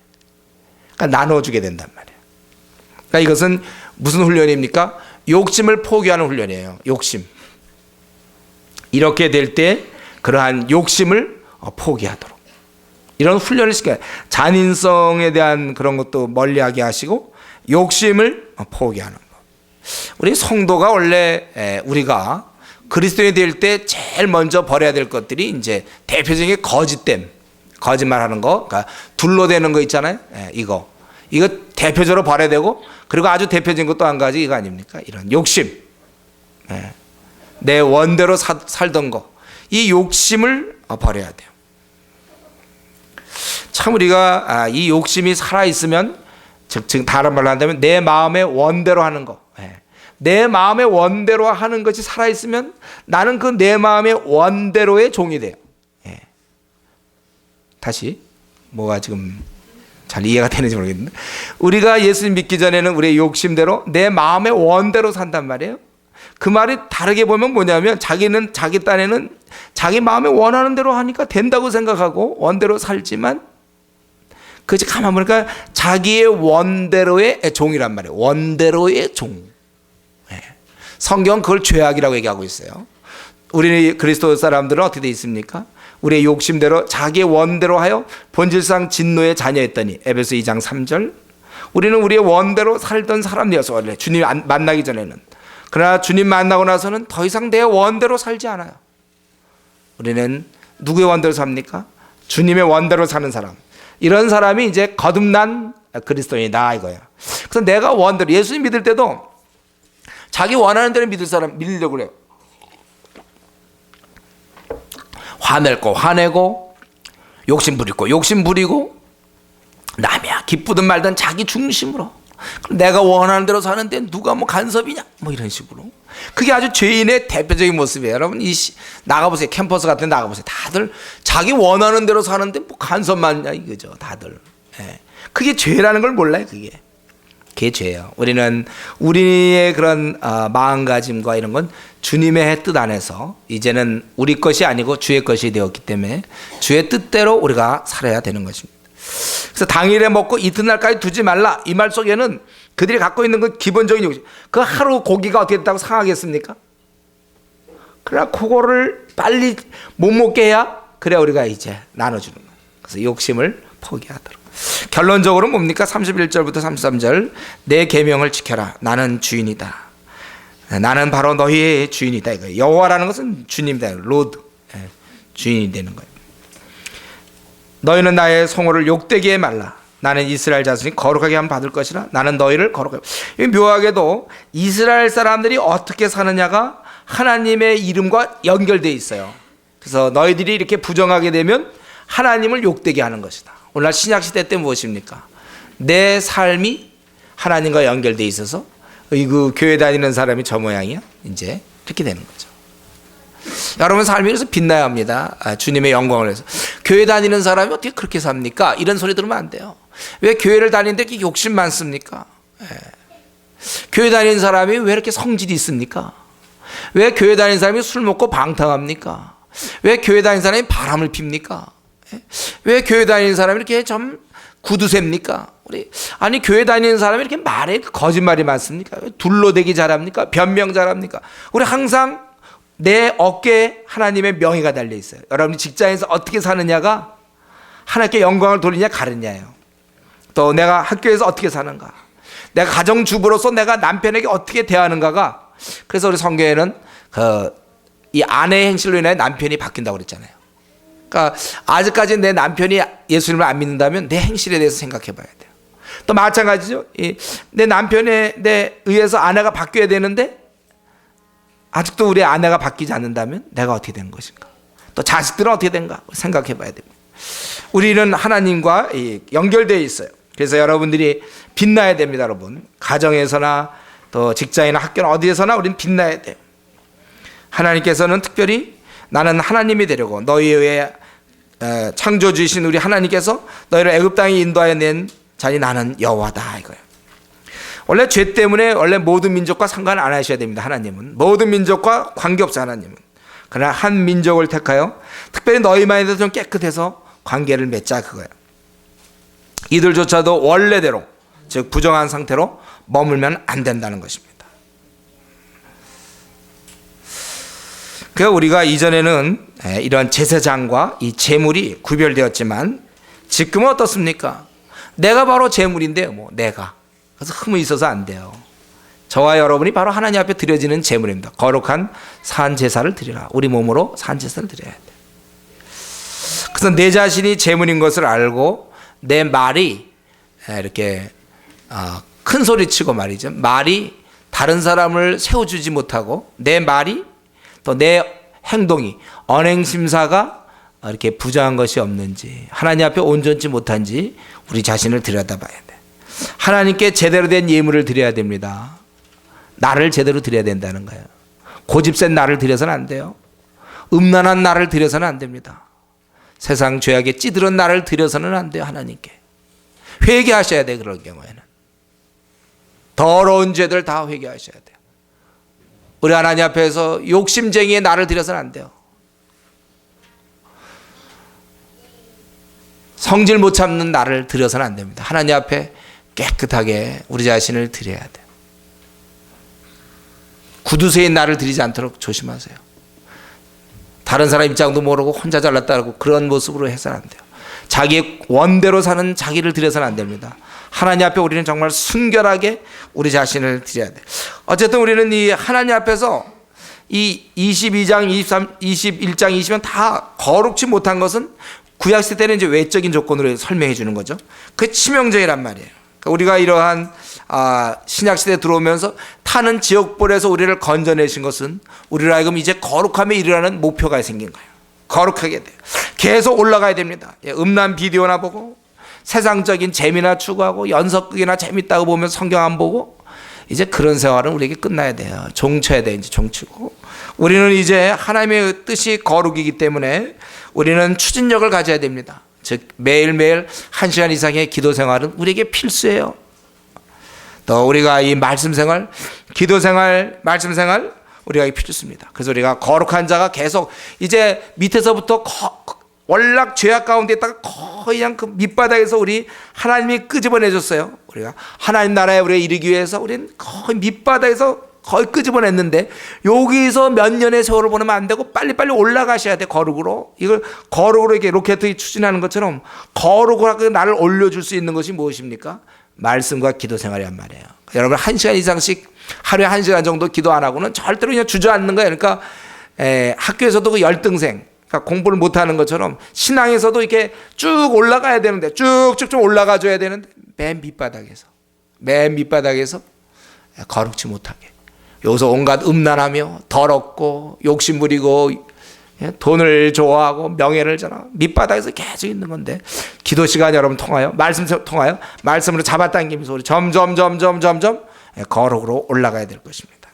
그러니까 나눠주게 된단 말이에요. 그러니까 이것은 무슨 훈련입니까? 욕심을 포기하는 훈련이에요. 욕심. 이렇게 될 때 그러한 욕심을 포기하도록. 이런 훈련을 시켜요. 잔인성에 대한 그런 것도 멀리하게 하시고 욕심을 포기하는 것. 우리 성도가 원래 우리가 그리스도인이 될 때 제일 먼저 버려야 될 것들이 이제 대표적인 거짓됨, 거짓말하는 거, 그러니까 둘러대는 거 있잖아요. 이거 대표적으로 버려야 되고, 그리고 아주 대표적인 것도 한 가지 이거 아닙니까? 이런 욕심, 내 원대로 살던 거, 이 욕심을 버려야 돼요. 참 우리가 이 욕심이 살아 있으면, 즉 다른 말로 한다면 내 마음의 원대로 하는 거. 내 마음의 원대로 하는 것이 살아있으면 나는 그 내 마음의 원대로의 종이 돼요. 다시 뭐가 지금 잘 이해가 되는지 모르겠는데, 우리가 예수님 믿기 전에는 우리의 욕심대로 내 마음의 원대로 산단 말이에요. 그 말이 다르게 보면 뭐냐면 자기는 자기 딴에는 자기 마음에 원하는 대로 하니까 된다고 생각하고 원대로 살지만 그것이 가만 보니까 자기의 원대로의 종이란 말이에요. 원대로의 종. 성경은 그걸 죄악이라고 얘기하고 있어요. 우리 그리스도 사람들은 어떻게 되어 있습니까? 우리의 욕심대로 자기의 원대로 하여 본질상 진노의 자녀였더니, 에베소 2장 3절. 우리는 우리의 원대로 살던 사람이어서 원래 주님 만나기 전에는. 그러나 주님 만나고 나서는 더 이상 내 원대로 살지 않아요. 우리는 누구의 원대로 삽니까? 주님의 원대로 사는 사람. 이런 사람이 이제 거듭난 그리스도인이다 이거야. 그래서 내가 원대로, 예수님 믿을 때도 자기 원하는 대로 믿으려고 그래요. 화낼 거 화내고, 욕심 부리고 욕심 부리고, 남이야 기쁘든 말든 자기 중심으로. 내가 원하는 대로 사는데 누가 뭐 간섭이냐 뭐 이런 식으로. 그게 아주 죄인의 대표적인 모습이에요. 여러분 나가보세요. 캠퍼스 같은 데 나가보세요. 다들 자기 원하는 대로 사는데 뭐 간섭 많냐 이거죠. 다들. 그게 죄라는 걸 몰라요. 그게 죄예요. 우리는 우리의 그런 마음가짐과 이런 건 주님의 뜻 안에서 이제는 우리 것이 아니고 주의 것이 되었기 때문에 주의 뜻대로 우리가 살아야 되는 것입니다. 그래서 당일에 먹고 이튿날까지 두지 말라. 이 말 속에는 그들이 갖고 있는 그 기본적인 욕심, 그 하루 고기가 어떻게 됐다고 상하겠습니까? 그러나 그거를 빨리 못 먹게 해야 그래야 우리가 이제 나눠주는 거예요. 그래서 욕심을 포기하도록. 결론적으로 뭡니까? 31절부터 33절. 내 계명을 지켜라. 나는 주인이다. 나는 바로 너희의 주인이다. 이거예요. 여호와라는 것은 주님이다. 로드. 주인이 되는 거예요. 너희는 나의 성호를 욕되게 말라. 나는 이스라엘 자손이 거룩하게 함 받을 것이라. 나는 너희를 거룩하게. 묘하게도 이스라엘 사람들이 어떻게 사느냐가 하나님의 이름과 연결되어 있어요. 그래서 너희들이 이렇게 부정하게 되면 하나님을 욕되게 하는 것이다. 오늘날 신약시대 때 무엇입니까? 내 삶이 하나님과 연결되어 있어서 그 교회 다니는 사람이 저 모양이야? 이제 이렇게 되는 거죠. 여러분 삶이 그래서 빛나야 합니다. 주님의 영광을 위해서. 교회 다니는 사람이 어떻게 그렇게 삽니까? 이런 소리 들으면 안 돼요. 왜 교회를 다니는데 이렇게 욕심 많습니까? 교회 다니는 사람이 왜 이렇게 성질이 있습니까? 왜 교회 다니는 사람이 술 먹고 방탕합니까? 왜 교회 다니는 사람이 바람을 핍니까? 왜 교회 다니는 사람이 이렇게 좀 구두셉니까? 아니 교회 다니는 사람이 이렇게 말에 거짓말이 많습니까? 왜 둘러대기 잘합니까? 변명 잘합니까? 우리 항상 내 어깨에 하나님의 명예가 달려 있어요. 여러분이 직장에서 어떻게 사느냐가 하나님께 영광을 돌리냐 가르냐예요. 또 내가 학교에서 어떻게 사는가, 내가 가정주부로서 내가 남편에게 어떻게 대하는가가. 그래서 우리 성경에는 이 아내의 행실로 인해 남편이 바뀐다고 그랬잖아요. 그러니까 아직까지 내 남편이 예수님을 안 믿는다면 내 행실에 대해서 생각해 봐야 돼요. 또 마찬가지죠. 내 남편에 의해서 아내가 바뀌어야 되는데 아직도 우리 아내가 바뀌지 않는다면 내가 어떻게 된 것인가? 또 자식들은 어떻게 된가? 생각해 봐야 됩니다. 우리는 하나님과 연결되어 있어요. 그래서 여러분들이 빛나야 됩니다, 여러분. 가정에서나 또 직장이나 학교나 어디에서나 우리는 빛나야 돼요. 하나님께서는 특별히 나는 하나님이 되려고 너희 외에 창조주이신 우리 하나님께서 너희를 애굽 땅에 인도하여 낸 자니 나는 여호와다 이거예요. 원래 죄 때문에 원래 모든 민족과 상관 안 하셔야 됩니다. 하나님은 모든 민족과 관계없어. 하나님은 그러나 한 민족을 택하여 특별히 너희만에 대해서 좀 깨끗해서 관계를 맺자 그거예요. 이들조차도 원래대로 즉 부정한 상태로 머물면 안 된다는 것입니다. 그러니까 우리가 이전에는 이런 제사장과 이 제물이 구별되었지만 지금은 어떻습니까? 내가 바로 제물인데요. 뭐 내가 그래서 흠이 있어서 안 돼요. 저와 여러분이 바로 하나님 앞에 드려지는 제물입니다. 거룩한 산 제사를 드리라. 우리 몸으로 산 제사를 드려야 돼요. 그래서 내 자신이 제물인 것을 알고 내 말이 이렇게 큰 소리 치고 말이죠. 말이 다른 사람을 세워주지 못하고 내 말이 또 내 행동이 언행심사가 이렇게 부정한 것이 없는지 하나님 앞에 온전치 못한지 우리 자신을 들여다봐야 돼. 하나님께 제대로 된 예물을 드려야 됩니다. 나를 제대로 드려야 된다는 거예요. 고집센 나를 드려서는 안 돼요. 음란한 나를 드려서는 안 됩니다. 세상 죄악에 찌들은 나를 드려서는 안 돼요. 하나님께 회개하셔야 돼. 그럴 경우에는 더러운 죄들 다 회개하셔야 돼요. 우리 하나님 앞에서 욕심쟁이의 나를 드려서는 안 돼요. 성질 못 참는 나를 드려서는 안 됩니다. 하나님 앞에 깨끗하게 우리 자신을 드려야 돼요. 구두쇠인 나를 드리지 않도록 조심하세요. 다른 사람 입장도 모르고 혼자 잘났다고 그런 모습으로 해서는 안 돼요. 자기의 원대로 사는 자기를 드려서는 안 됩니다. 하나님 앞에 우리는 정말 순결하게 우리 자신을 드려야 돼요. 어쨌든 우리는 이 하나님 앞에서 이 22장, 23, 21장, 20장 다 거룩지 못한 것은 구약시대 때는 이제 외적인 조건으로 설명해 주는 거죠. 그게 치명적이란 말이에요. 그러니까 우리가 이러한 신약시대에 들어오면서 타는 지옥불에서 우리를 건져내신 것은 우리로 하여금 이제 거룩함에 이르라는 목표가 생긴 거예요. 거룩하게 돼요. 계속 올라가야 됩니다. 음란 비디오나 보고 세상적인 재미나 추구하고 연속극이나 재밌다고 보면 성경 안 보고 이제 그런 생활은 우리에게 끝나야 돼요. 종쳐야 돼. 이제 종치고 우리는 이제 하나님의 뜻이 거룩이기 때문에 우리는 추진력을 가져야 됩니다. 즉 매일매일 1시간 이상의 기도 생활은 우리에게 필수예요. 또 우리가 이 말씀 생활, 기도 생활, 말씀 생활 우리가 필수입니다. 그래서 우리가 거룩한 자가 계속 이제 밑에서부터 월락 죄악 가운데 있다가 거의 그냥 그 밑바닥에서 우리 하나님이 끄집어내줬어요. 우리가 하나님 나라에 우리가 이르기 위해서 우리는 거의 밑바닥에서 거의 끄집어냈는데 여기서 몇 년의 세월을 보내면 안 되고 빨리빨리 올라가셔야 돼. 거룩으로. 이걸 거룩으로 이렇게 로켓이 추진하는 것처럼 거룩으로 나를 올려줄 수 있는 것이 무엇입니까? 말씀과 기도 생활이란 말이에요. 여러분 1시간 이상씩 하루에 1시간 정도 기도 안 하고는 절대로 그냥 주저앉는 거예요. 그러니까 학교에서도 그 열등생, 그러니까 공부를 못하는 것처럼 신앙에서도 이렇게 쭉 올라가야 되는데 쭉쭉 좀 올라가 줘야 되는데 맨 밑바닥에서 거룩지 못하게 여기서 온갖 음란하며 더럽고 욕심부리고 돈을 좋아하고 명예를 전하고 밑바닥에서 계속 있는 건데 기도 시간 여러분 통하여 말씀 통하여 말씀으로 잡아당기면서 우리 점점 거룩으로 올라가야 될 것입니다.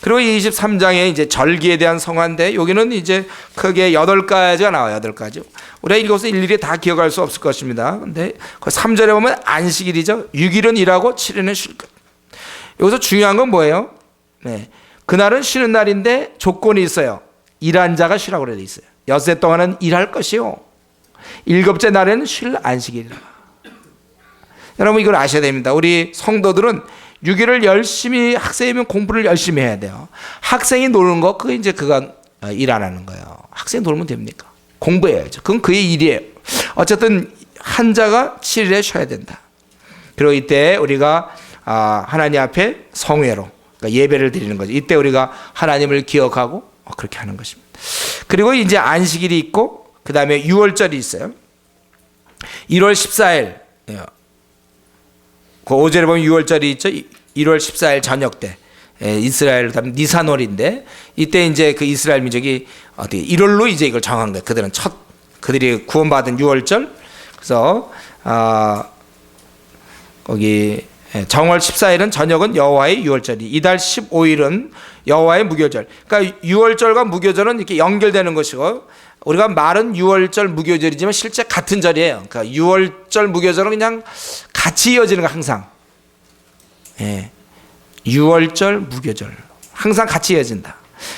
그리고 23장에 이제 절기에 대한 성화인데 여기는 이제 크게 8가지가 나와요. 8가지. 우리가 읽어서 일일이 다 기억할 수 없을 것입니다. 근데 그 3절에 보면 안식일이죠. 6일은 일하고 7일은 쉴 것. 여기서 중요한 건 뭐예요? 네. 그날은 쉬는 날인데 조건이 있어요. 일한 자가 쉬라고 되어 있어요. 엿새 동안은 일할 것이요. 7째 날에는 쉴 안식일이라. 여러분 이걸 아셔야 됩니다. 우리 성도들은 6일을 열심히 학생이면 공부를 열심히 해야 돼요. 학생이 노는 거 그거 이제 그건 일 안 하는 거예요. 학생이 놀면 됩니까? 공부해야죠. 그건 그의 일이에요. 어쨌든 한 자가 7일에 쉬어야 된다. 그리고 이때 우리가 하나님 앞에 성회로 그러니까 예배를 드리는 거죠. 이때 우리가 하나님을 기억하고 그렇게 하는 것입니다. 그리고 이제 안식일이 있고 그 다음에 6월절이 있어요. 1월 14일 그 5절에 보면 6월절이 있죠. 1월 14일 저녁 때 이스라엘 그다음 니산월인데 이때 이제 그 이스라엘 민족이 어디 1월로 이제 이걸 정한 거예요. 그들은 그들이 구원받은 6월절. 그래서 거기 정월 14일은 저녁은 여호와의 유월절이, 이달 15일은 여호와의 무교절. 그러니까 유월절과 무교절은 이렇게 연결되는 것이고, 우리가 말은 유월절 무교절이지만 실제 같은 절이에요. 그러니까 유월절 무교절은 그냥 같이 이어지는 거 항상. 예. 유월절 무교절 항상 같이 이어진다.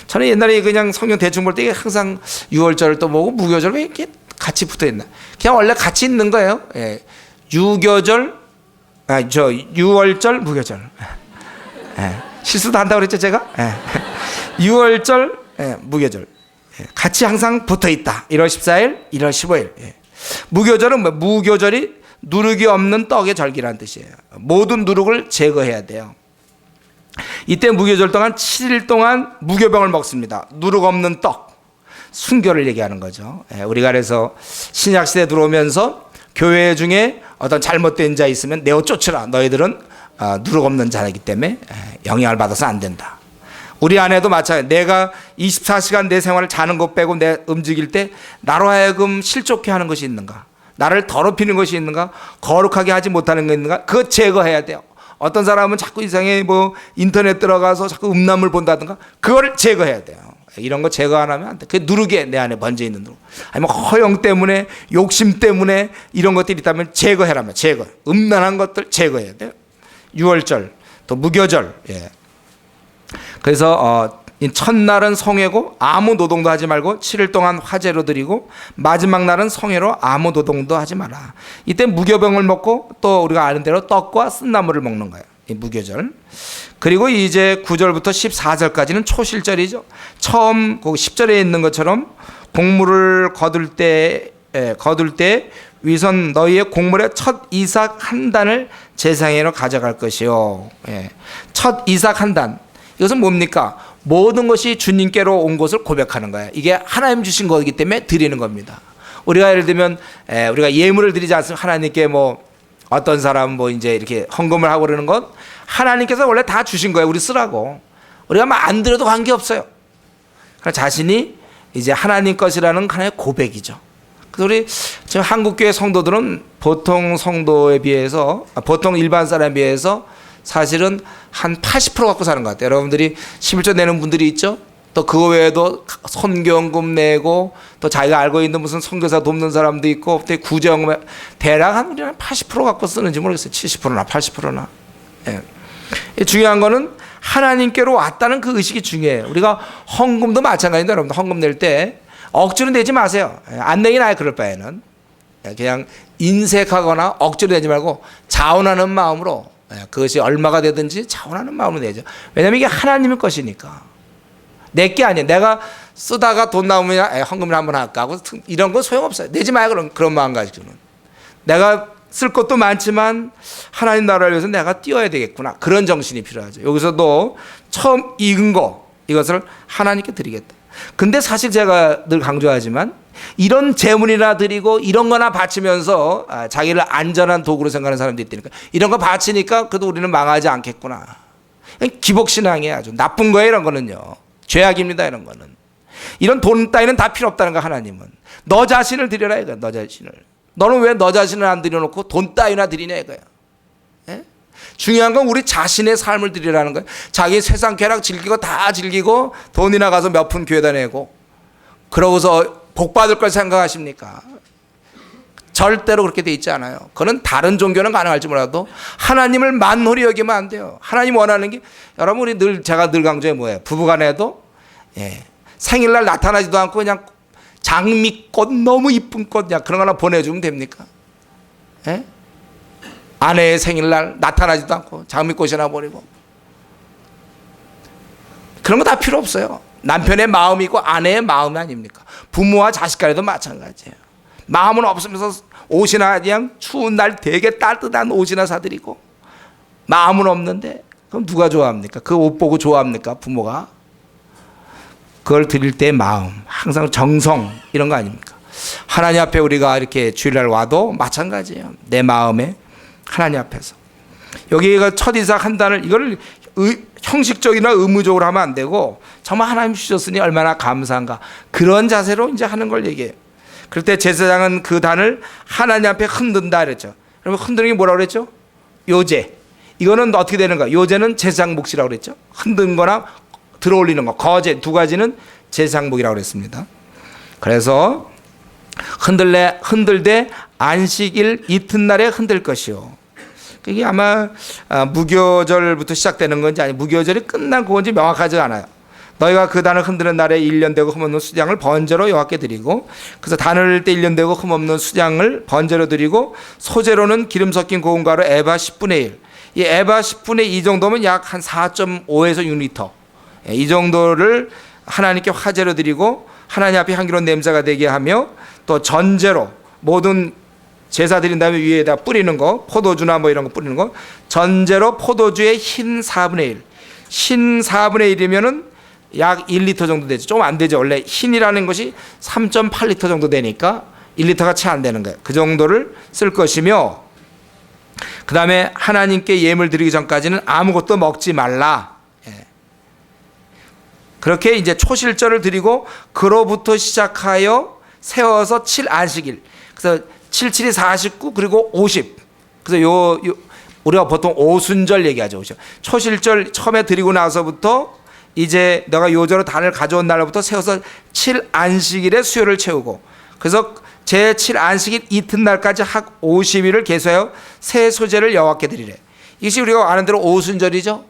저는 옛날에 그냥 성경 대충 볼 때 항상 유월절을 또 보고 무교절 왜 이렇게 같이 붙어 있나? 그냥 원래 같이 있는 거예요. 예. 유교절, 유월절 무교절. 예. 실수도 한다고 그랬죠 제가? 예. 유월절, 무교절. 예. 같이 항상 붙어 있다. 1월 14일, 1월 15일. 예. 무교절은 뭐? 무교절이 누룩이 없는 떡의 절기라는 뜻이에요. 모든 누룩을 제거해야 돼요. 이때 무교절 동안 7일 동안 무교병을 먹습니다. 누룩 없는 떡, 순교를 얘기하는 거죠. 우리가 그래서 신약시대에 들어오면서 교회 중에 어떤 잘못된 자 있으면 내어 쫓으라. 너희들은 누룩 없는 자이기 때문에 영향을 받아서 안 된다. 우리 안에도 마찬가지. 내가 24시간 내 생활을 자는 것 빼고 내 움직일 때 나로 하여금 실족해 하는 것이 있는가, 나를 더럽히는 것이 있는가, 거룩하게 하지 못하는 게 있는가, 그거 제거해야 돼요. 어떤 사람은 자꾸 이상해 인터넷 들어가서 자꾸 음란물 본다든가, 그걸 제거해야 돼요. 이런 거 제거 안 하면 안 돼. 그게 누룩에 내 안에 번져 있는 누룩. 아니면 허영 때문에, 욕심 때문에 이런 것들이 있다면 제거해라면 제거. 음란한 것들 제거해야 돼요. 유월절, 또 무교절. 예. 그래서 첫날은 성회고 아무 노동도 하지 말고 7일 동안 화제로 드리고, 마지막 날은 성회로 아무 노동도 하지 마라. 이때 무교병을 먹고 또 우리가 아는 대로 떡과 쓴나물을 먹는 거예요. 이 무교절. 그리고 이제 9절부터 14절까지는 초실절이죠. 처음 10절에 있는 것처럼 곡물을 거둘 때 위선 너희의 곡물의 첫 이삭 한 단을 제사장으로 가져갈 것이요. 예. 첫 이삭 한 단. 이것은 뭡니까? 모든 것이 주님께로 온 것을 고백하는 거예요. 이게 하나님 주신 거기 때문에 드리는 겁니다. 우리가 예를 들면 우리가 예물을 드리지 않습니까? 하나님께 어떤 사람 이제 이렇게 헌금을 하고 그러는 건 하나님께서 원래 다 주신 거예요. 우리 쓰라고. 우리가 안 드려도 관계없어요. 그러니까 자신이 이제 하나님 것이라는 하나의 고백이죠. 그래서 우리 지금 한국교회 성도들은 보통 성도에 비해서, 보통 일반 사람에 비해서 사실은 한 80% 갖고 사는 것 같아요. 여러분들이 11조 내는 분들이 있죠. 또 그거 외에도 선교연금 내고, 또 자기가 알고 있는 무슨 선교사 돕는 사람도 있고, 또 구제연금, 대략 한 80% 갖고 쓰는지 모르겠어요. 70%나 80%나. 예. 중요한 거는 하나님께로 왔다는 그 의식이 중요해요. 우리가 헌금도 마찬가지인데, 여러분들 헌금 낼 때 억지로 내지 마세요. 안 내긴 아예 그럴 바에는 그냥 인색하거나 억지로 내지 말고 자원하는 마음으로, 그것이 얼마가 되든지 자원하는 마음으로 내죠. 왜냐하면 이게 하나님의 것이니까. 내 게 아니에요. 내가 쓰다가 돈 나오면 헌금을 한번 할까 하고 이런 거 소용없어요. 내지 마요. 그런 마음가짐은. 내가 쓸 것도 많지만 하나님 나라를 위해서 내가 뛰어야 되겠구나. 그런 정신이 필요하죠. 여기서도 처음 익은 거, 이것을 하나님께 드리겠다. 근데 사실 제가 늘 강조하지만 이런 재물이나 드리고 이런 거나 바치면서 자기를 안전한 도구로 생각하는 사람들이 있다니까. 이런 거 바치니까 그래도 우리는 망하지 않겠구나. 기복신앙이에요. 아주 나쁜 거예요. 이런 거는요. 죄악입니다. 이런 거는. 이런 돈 따위는 다 필요 없다는 거. 하나님은 너 자신을 드려라 이거야. 너 자신을. 너는 왜 너 자신을 안 드려놓고 돈 따위나 드리냐 이거야. 예? 중요한 건 우리 자신의 삶을 드리라는 거예요. 자기 세상 쾌락 즐기고 다 즐기고 돈이나 가서 몇 푼 교회다 내고 그러고서 복 받을 걸 생각하십니까? 절대로 그렇게 돼 있지 않아요. 그건 다른 종교는 가능할지 몰라도 하나님을 만홀히 여기면 안 돼요. 하나님 원하는 게, 여러분 우리 제가 늘 강조해 뭐예요? 부부간에도 생일날 나타나지도 않고 그냥 장미꽃, 너무 이쁜 꽃 그런 거 하나 보내주면 됩니까? 예? 아내의 생일날 나타나지도 않고 장미꽃이나 보내고, 그런 거 다 필요 없어요. 남편의 마음이고 아내의 마음 아닙니까? 부모와 자식 간에도 마찬가지예요. 마음은 없으면서 옷이나 그냥 추운 날 되게 따뜻한 옷이나 사드리고, 마음은 없는데 그럼 누가 좋아합니까? 그 옷 보고 좋아합니까? 부모가. 그걸 드릴 때 마음, 항상 정성, 이런 거 아닙니까? 하나님 앞에 우리가 이렇게 주일날 와도 마찬가지예요. 내 마음에 하나님 앞에서. 여기가 첫 이삭 한 단을, 이걸 형식적이나 의무적으로 하면 안 되고 정말 하나님 주셨으니 얼마나 감사한가, 그런 자세로 이제 하는 걸 얘기해요. 그럴 때 제사장은 그 단을 하나님 앞에 흔든다 그랬죠. 여러분, 흔드는 게 뭐라고 그랬죠? 요제. 이거는 어떻게 되는 거야? 요제는 제사장 몫이라고 그랬죠. 흔든 거나 들어올리는 거, 거제, 두 가지는 제사장 몫이라고 그랬습니다. 그래서 흔들되 안식일 이튿날에 흔들 것이요. 그게 아마 무교절부터 시작되는 건지 아니 무교절이 끝난 건지 명확하지 않아요. 너희가 그 단을 흔드는 날에 1년 되고 흠없는 수장을 번제로 여호와께 드리고, 그래서 단을 때 1년 되고 흠없는 수장을 번제로 드리고, 소제로는 기름 섞인 고운 가루 에바 10분의 1. 이 에바 10분의 2 정도면 약 한 4.5에서 6리터. 이 정도를 하나님께 화제로 드리고 하나님 앞에 향기로운 냄새가 되게 하며, 또 전제로 모든 제사 드린 다음에 위에다 뿌리는 거, 포도주나 뭐 이런 거 뿌리는 거, 전제로 포도주의 흰 4분의 1. 흰 4분의 1이면은 약 1리터 정도 되죠. 좀 안 되죠. 원래 흰이라는 것이 3.8리터 정도 되니까 1리터가 채 안 되는 거예요. 그 정도를 쓸 것이며, 그 다음에 하나님께 예물 드리기 전까지는 아무것도 먹지 말라. 그렇게 이제 초실절을 드리고, 그로부터 시작하여 세워서 7안식일. 그래서 7, 7이 49, 그리고 50. 그래서 우리가 보통 오순절 얘기하죠. 초실절 처음에 드리고 나서부터 이제 너가 요절로 단을 가져온 날부터 세워서 7안식일의 수요를 채우고, 그래서 제 7안식일 이튿날까지 학 50일을 계수하여 새 소제를 여호와께 드리래. 이것이 우리가 아는 대로 오순절이죠.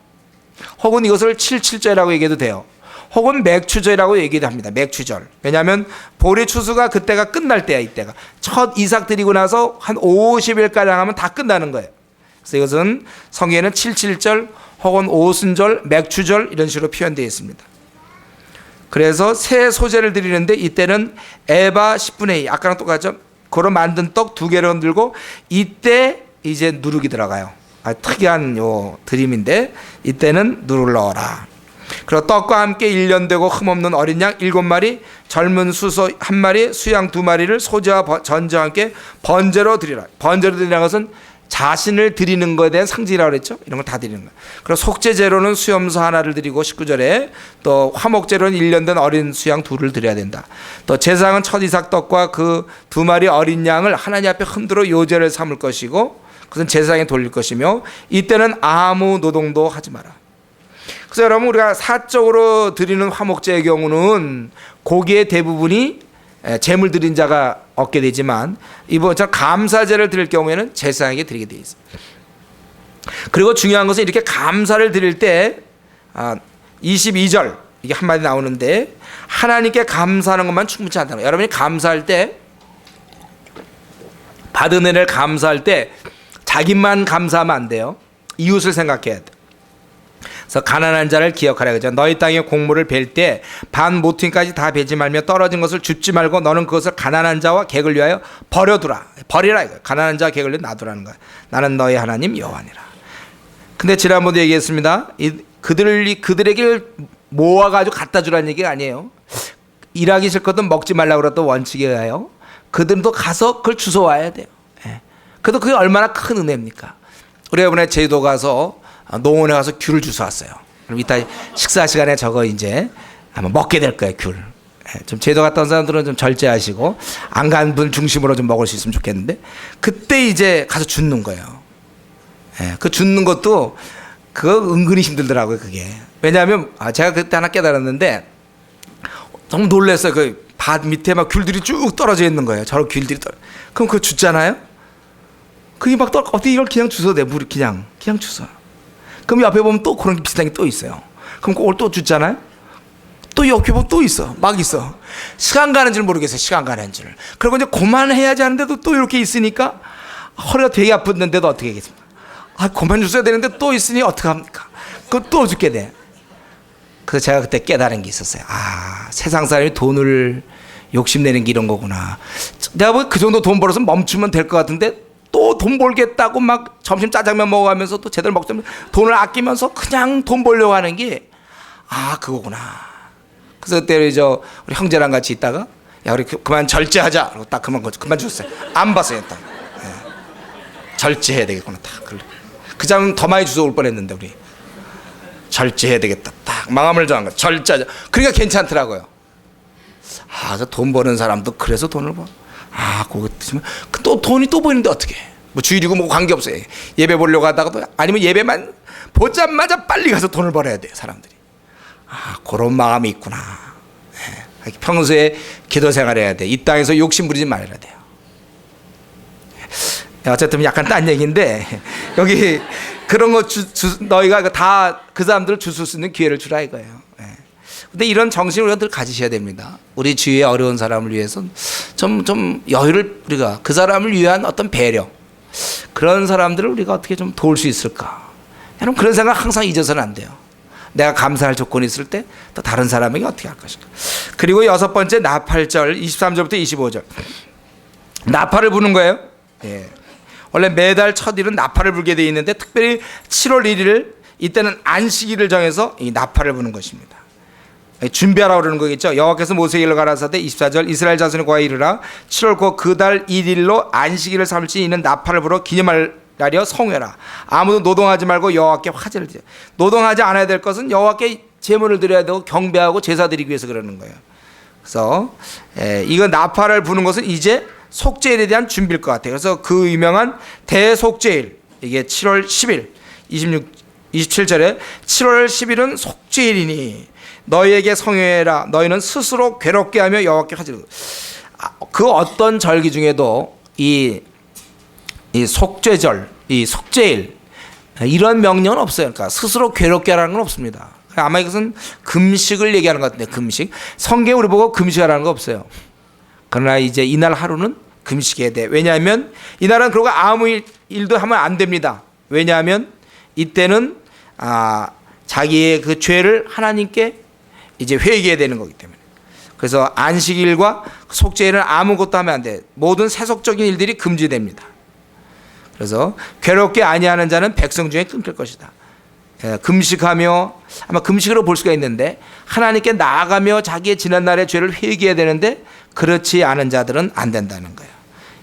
혹은 이것을 77절이라고 얘기해도 돼요. 혹은 맥추절이라고 얘기도 합니다. 맥추절. 왜냐하면 보리 추수가 그때가 끝날 때야. 이때가 첫 이삭 드리고 나서 한 50일가량 하면 다 끝나는 거예요. 그래서 이것은 성경에는 77절 혹은 오순절, 맥추절 이런 식으로 표현되어 있습니다. 그래서 새 소제를 드리는데 이때는 에바 10분의 2, 아까랑 똑같죠? 그로 만든 떡 2개를 흔들고, 이때 이제 누룩이 들어가요. 특이한 요 드림인데, 이때는 누룩을 넣어라. 그리고 떡과 함께 1년 되고 흠없는 어린 양 7마리, 젊은 수소 1마리, 수양 2마리를 소제와 전제와 함께 번제로 드리라. 번제로 드리라는 것은 자신을 드리는 것에 대한 상징이라고 그랬죠. 이런 걸 다 드리는 거예요. 그리고 속죄제로는 수염소 하나를 드리고, 19절에 또 화목제로는 1년 된 어린 수양 2를 드려야 된다. 또 제사장은 첫 이삭 떡과 그 2마리 어린 양을 하나님 앞에 흔들어 요제를 삼을 것이고, 그것은 제사장에 돌릴 것이며, 이때는 아무 노동도 하지 마라. 그래서 여러분, 우리가 사적으로 드리는 화목제의 경우는 고기의 대부분이 제물 드린 자가 얻게 되지만, 이번처럼 감사제를 드릴 경우에는 제사장에게 드리게 되어 있습니다. 그리고 중요한 것은 이렇게 감사를 드릴 때 22절 이게 한마디 나오는데, 하나님께 감사하는 것만 충분치 않다는 거예요. 여러분이 감사할 때, 받은 은혜를 감사할 때 자기만 감사하면 안 돼요. 이웃을 생각해야 돼. 그래서 가난한 자를 기억하라 그죠. 너희 땅에 곡물을 벨 때 반 모퉁이까지 다 베지 말며 떨어진 것을 줍지 말고 너는 그것을 가난한 자와 객을 위하여 버려두라. 버리라 이거. 가난한 자와 객을 위해 놔두라는 거야. 나는 너희 하나님 여호와니라. 근데 지난번도 얘기했습니다. 그들에게 모아가지고 갖다 주라는 얘기가 아니에요. 일하기 싫거든 먹지 말라고 그랬던 원칙에 의하여 그들도 가서 그걸 주워와야 돼요. 그래도 그게 얼마나 큰 은혜입니까? 우리 이번에 제주도 가서 농원에 가서 귤을 주워왔어요. 그럼 이따 식사 시간에 저거 이제 아마 먹게 될 거예요. 귤. 좀 제주도 갔다 온 사람들은 좀 절제하시고 안 간 분 중심으로 좀 먹을 수 있으면 좋겠는데, 그때 이제 가서 줍는 거예요. 그 줍는 것도 그거 은근히 힘들더라고요. 그게. 왜냐하면 제가 그때 하나 깨달았는데 너무 놀랐어요. 그 밭 밑에 막 귤들이 쭉 떨어져 있는 거예요. 저런 귤들이 그럼 그거 줍잖아요. 그게 막 어떻게 이걸 그냥 주워 내 물이 그냥 주워. 그럼 옆에 보면 또 그런 게 비슷한 게 또 있어요. 그럼 그걸 또 줬잖아요. 또 옆에 보면 또 있어. 막 있어. 시간 가는 줄 모르겠어요. 시간 가는 줄. 그리고 이제 그만해야지 하는데도 또 이렇게 있으니까 허리가 되게 아픈데도 어떻게 하겠습니까? 그만 줬어야 되는데 또 있으니 어떡합니까? 그거 또 죽게 돼. 그래서 제가 그때 깨달은 게 있었어요. 세상 사람이 돈을 욕심내는 게 이런 거구나. 내가 뭐 그 정도 돈 벌어서 멈추면 될 것 같은데 또 돈 벌겠다고 막 점심 짜장면 먹어가면서 또 제대로 먹자면 돈을 아끼면서 그냥 돈 벌려고 하는 게 그거구나. 그래서 그때 우리 형제랑 같이 있다가 야 우리 그만 절제하자. 그리고 딱 그만 줬어요. 안 봤어요. 딱. 절제해야 되겠구나. 딱. 그 장은 더 많이 주워 올 뻔했는데 우리. 절제해야 되겠다. 딱 마음을 정한 거. 절제. 그러니까 괜찮더라고요. 아, 저 돈 버는 사람도 그래서 돈을 버. 아, 그거 드시면 또 돈이 또 보이는데 어떻게? 뭐 주일이고 뭐 관계 없어요. 예배 보려고 하다가도 아니면 예배만 보자마자 빨리 가서 돈을 벌어야 돼요, 사람들이. 아, 그런 마음이 있구나. 네. 평소에 기도 생활해야 돼. 이 땅에서 욕심 부리지 말아야 돼요. 어쨌든 약간 딴 얘기인데 여기 그런 거 너희가 다 그 사람들을 주술 수 있는 기회를 주라 이거예요. 네. 근데 이런 정신을 우리가 늘 가지셔야 됩니다. 우리 주위에 어려운 사람을 위해서 좀 여유를 우리가 그 사람을 위한 어떤 배려, 그런 사람들을 우리가 어떻게 좀 도울 수 있을까? 여러분 그런 생각 항상 잊어서는 안 돼요. 내가 감사할 조건이 있을 때 또 다른 사람에게 어떻게 할 것인가. 그리고 여섯 번째 나팔절 23절부터 25절. 나팔을 부는 거예요. 예. 원래 매달 첫 일은 나팔을 불게 되어 있는데 특별히 7월 1일 이때는 안식일을 정해서 이 나팔을 부는 것입니다. 준비하라고 그러는 거겠죠. 여호와께서 모세에게 가라사대 24절 이스라엘 자손의 고하에 이르라 7월 곧 그달 1일로 안식일을 삼을지 이는 나팔을 불어 기념할 날이여 성회라. 아무도 노동하지 말고 여호와께 화제를 드려. 노동하지 않아야 될 것은 여호와께 제물을 드려야 되고 경배하고 제사 드리기 위해서 그러는 거예요. 그래서 이거 나팔을 부는 것은 이제 속죄일에 대한 준비일 것 같아요. 그래서 그 유명한 대속죄일, 이게 7월 10일 27절에 7월 10일은 속죄일이니 너희에게 성회라. 너희는 스스로 괴롭게 하며 여호와께 화제를. 그 어떤 절기 중에도 이 속죄절, 이 속죄일 이런 명령은 없어요. 그러니까 스스로 괴롭게 하라는 건 없습니다. 아마 이것은 금식을 얘기하는 것 같은데, 금식. 성경에 우리 보고 금식하라는 거 없어요. 그러나 이제 이날 하루는 금식해야 돼. 왜냐하면 이날은 그러고 아무 일도 하면 안 됩니다. 왜냐하면 이때는 자기의 그 죄를 하나님께 이제 회개해야 되는 거기 때문에. 그래서 안식일과 속죄일은 아무것도 하면 안 돼. 모든 세속적인 일들이 금지됩니다. 그래서 괴롭게 아니하는 자는 백성 중에 끊길 것이다. 금식하며, 아마 금식으로 볼 수가 있는데 하나님께 나아가며 자기의 지난날의 죄를 회개해야 되는데 그렇지 않은 자들은 안 된다는 거예요.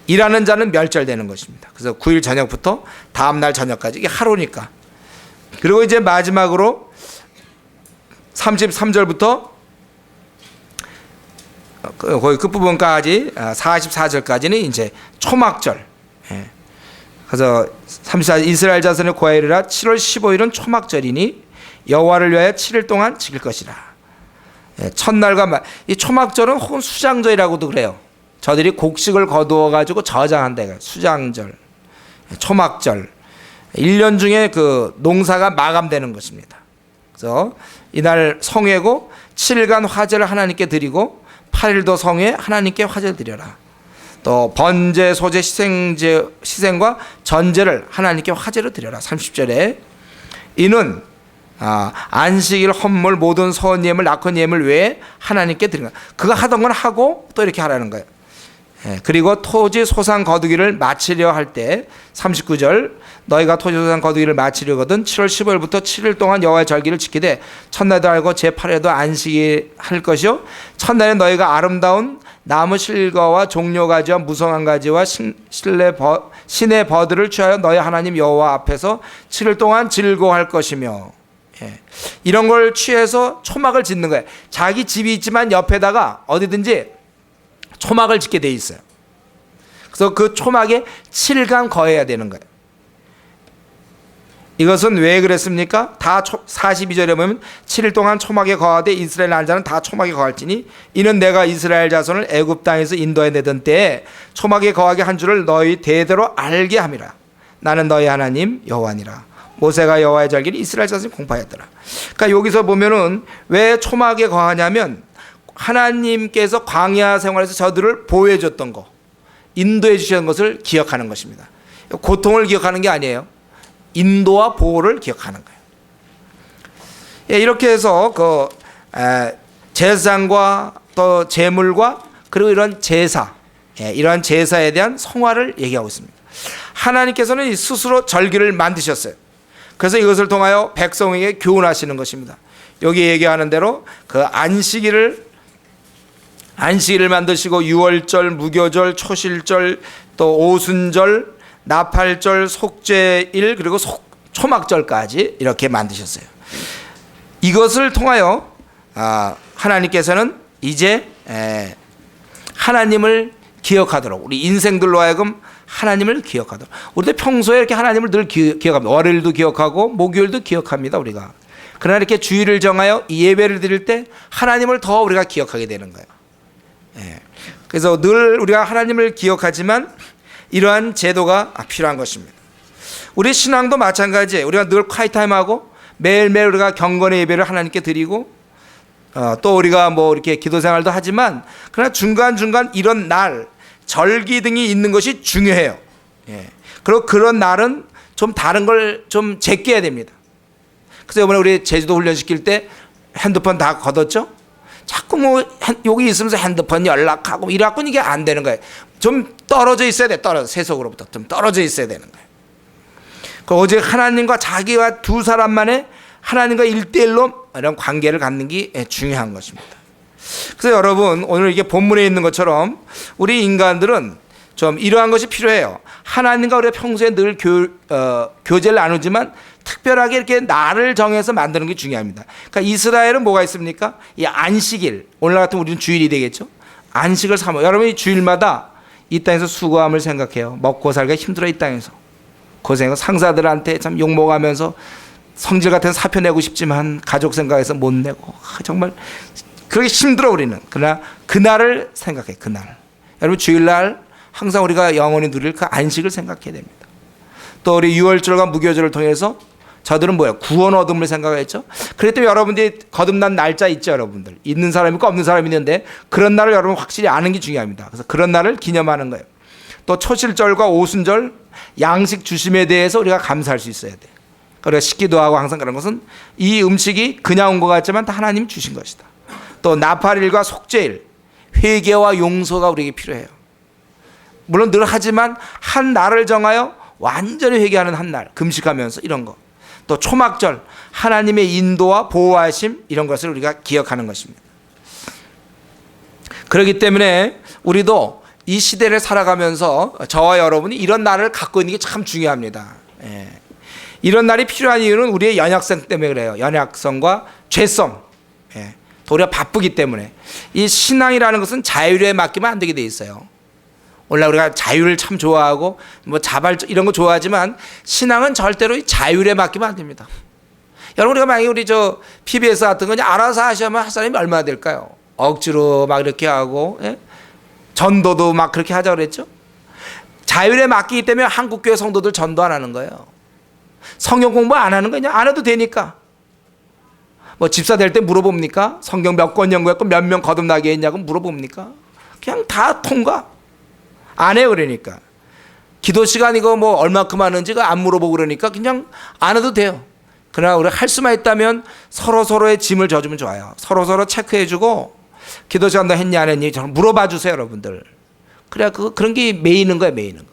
일하는 자는 멸절되는 것입니다. 그래서 9일 저녁부터 다음날 저녁까지, 이게 하루니까. 그리고 이제 마지막으로 33절부터 거의 끝부분까지 44절까지는 이제 초막절. 그래서 34절 이스라엘 자손의 고하이르라 7월 15일은 초막절이니 여호와를 위하여 7일 동안 지킬 것이라. 첫날과 이 초막절은 혹은 수장절이라고도 그래요. 저들이 곡식을 거두어 가지고 저장한다. 수장절, 초막절. 1년 중에 그 농사가 마감되는 것입니다. 그래서 이날 성회고 7일간 화제를 하나님께 드리고 8일도 성회 하나님께 화제를 드려라. 또 번제, 소제, 희생과 전제를 하나님께 화제로 드려라. 30절에 이는 안식일, 헌물, 모든 서원 예물, 낙헌 예물 외에 하나님께 드리는 거예요. 그거 하던 건 하고 또 이렇게 하라는 거예요. 그리고 토지 소산 거두기를 마치려 할 때 39절 너희가 토지 소산 거두기를 마치려거든 7월 15일부터 7일 동안 여호와의 절기를 지키되 첫날도 알고 제8일에도 안식일 할 것이요 첫날에 너희가 아름다운 나무 실과와 종려가지와 무성한 가지와 신의 버들을 취하여 너희 하나님 여호와 앞에서 7일 동안 즐거워할 것이며. 이런 걸 취해서 초막을 짓는 거예요. 자기 집이 있지만 옆에다가 어디든지 초막을 짓게 돼 있어요. 그래서 그 초막에 7일간 거해야 되는 거예요. 이것은 왜 그랬습니까? 다 42절에 보면 7일 동안 초막에 거하되 이스라엘 난자는 다 초막에 거할지니 이는 내가 이스라엘 자손을 애굽 땅에서 인도해 내던 때에 초막에 거하게 한 줄을 너희 대대로 알게 함이라. 나는 너희 하나님 여호와니라. 모세가 여호와의 절기를 이스라엘 자손이 공포하였더라. 그러니까 여기서 보면은 왜 초막에 거하냐면 하나님께서 광야 생활에서 저들을 보호해 줬던 거, 인도해 주셨던 것을 기억하는 것입니다. 고통을 기억하는 게 아니에요. 인도와 보호를 기억하는 거예요. 이렇게 해서 그 제사장과 또 제물과 그리고 이런 제사, 이러한 제사에 대한 성화를 얘기하고 있습니다. 하나님께서는 스스로 절기를 만드셨어요. 그래서 이것을 통하여 백성에게 교훈하시는 것입니다. 여기 얘기하는 대로 그 안식일을 만드시고 유월절, 무교절, 초실절, 또 오순절, 나팔절, 속죄일, 그리고 초막절까지 이렇게 만드셨어요. 이것을 통하여 하나님께서는 이제 하나님을 기억하도록, 우리 인생들로 하여금 하나님을 기억하도록. 우리도 평소에 이렇게 하나님을 늘 기억합니다. 월요일도 기억하고 목요일도 기억합니다, 우리가. 그러나 이렇게 주일을 정하여 이 예배를 드릴 때 하나님을 더 우리가 기억하게 되는 거예요. 그래서 늘 우리가 하나님을 기억하지만 이러한 제도가 필요한 것입니다. 우리 신앙도 마찬가지예요. 우리가 늘 콰이타임하고 매일매일 우리가 경건의 예배를 하나님께 드리고 또 우리가 뭐 이렇게 기도 생활도 하지만, 그러나 중간중간 이런 날, 절기 등이 있는 것이 중요해요. 그리고 그런 날은 좀 다른 걸 좀 제껴야 됩니다. 그래서 이번에 우리 제주도 훈련시킬 때 핸드폰 다 걷었죠? 자꾸 뭐 여기 있으면서 핸드폰 연락하고 이래갖고 이게 안 되는 거예요. 좀 떨어져 있어야 돼. 세속으로부터 좀 떨어져 있어야 되는 거예요. 오직 하나님과 자기와 두 사람만의 하나님과 1대1로 이런 관계를 갖는 게 중요한 것입니다. 그래서 여러분, 오늘 이게 본문에 있는 것처럼 우리 인간들은 좀 이러한 것이 필요해요. 하나님과 우리가 평소에 늘 교제를 나누지만 특별하게 이렇게 날을 정해서 만드는 게 중요합니다. 그러니까 이스라엘은 뭐가 있습니까? 이 안식일, 오늘 같은 우리는 주일이 되겠죠. 안식을 삼아. 여러분이 주일마다 이 땅에서 수고함을 생각해요. 먹고 살기가 힘들어, 이 땅에서 고생하고 상사들한테 참 욕먹으면서 성질 같은 사표 내고 싶지만 가족 생각해서 못 내고 정말 그렇게 힘들어 우리는. 그러나 그날을 생각해. 그날. 여러분, 주일날 항상 우리가 영원히 누릴 그 안식을 생각해야 됩니다. 또 우리 유월절과 무교절을 통해서 저들은 뭐예요? 구원 얻음을 생각했죠. 그랬더니 여러분들이 거듭난 날짜 있죠, 여러분들. 있는 사람이 있고 없는 사람이 있는데 그런 날을 여러분 확실히 아는 게 중요합니다. 그래서 그런 날을 기념하는 거예요. 또 초실절과 오순절 양식 주심에 대해서 우리가 감사할 수 있어야 돼. 그래서 식기도 하고 항상 그런 것은 이 음식이 그냥 온 것 같지만 다 하나님이 주신 것이다. 또 나팔일과 속죄일, 회개와 용서가 우리에게 필요해요. 물론 늘 하지만 한 날을 정하여 완전히 회개하는 한 날, 금식하면서 이런 거. 또 초막절, 하나님의 인도와 보호하심, 이런 것을 우리가 기억하는 것입니다. 그렇기 때문에 우리도 이 시대를 살아가면서 저와 여러분이 이런 날을 갖고 있는 게 참 중요합니다. 이런 날이 필요한 이유는 우리의 연약성 때문에 그래요. 연약성과 죄성. 또 우리가 바쁘기 때문에. 이 신앙이라는 것은 자율에 맡기면 안 되게 돼 있어요. 원래 우리가 자유를 참 좋아하고 뭐 자발적 이런 거 좋아하지만 신앙은 절대로 자율에 맡기면 안 됩니다. 여러분, 우리가 만약에 우리 저 PBS 같은 거 알아서 하시면 할 사람이 얼마나 될까요? 억지로 막 이렇게 하고, 전도도 막 그렇게 하자고 그랬죠. 자율에 맡기기 때문에 한국교회 성도들 전도 안 하는 거예요. 성경 공부 안 하는 거냐? 안 해도 되니까. 뭐 집사 될 때 물어봅니까? 성경 몇 권 연구했고 몇 명 거듭나게 했냐고 물어봅니까? 그냥 다 통과. 안 해요. 그러니까 기도 시간 이거 뭐 얼마큼 하는지 안 물어보고 그러니까 그냥 안 해도 돼요. 그러나 우리 할 수만 있다면 서로의 짐을 져주면 좋아요. 서로 체크해주고 기도 시간도 했냐 안 했냐 물어봐 주세요, 여러분들. 그래야 그런 게 매이는 거예요. 매이는 거.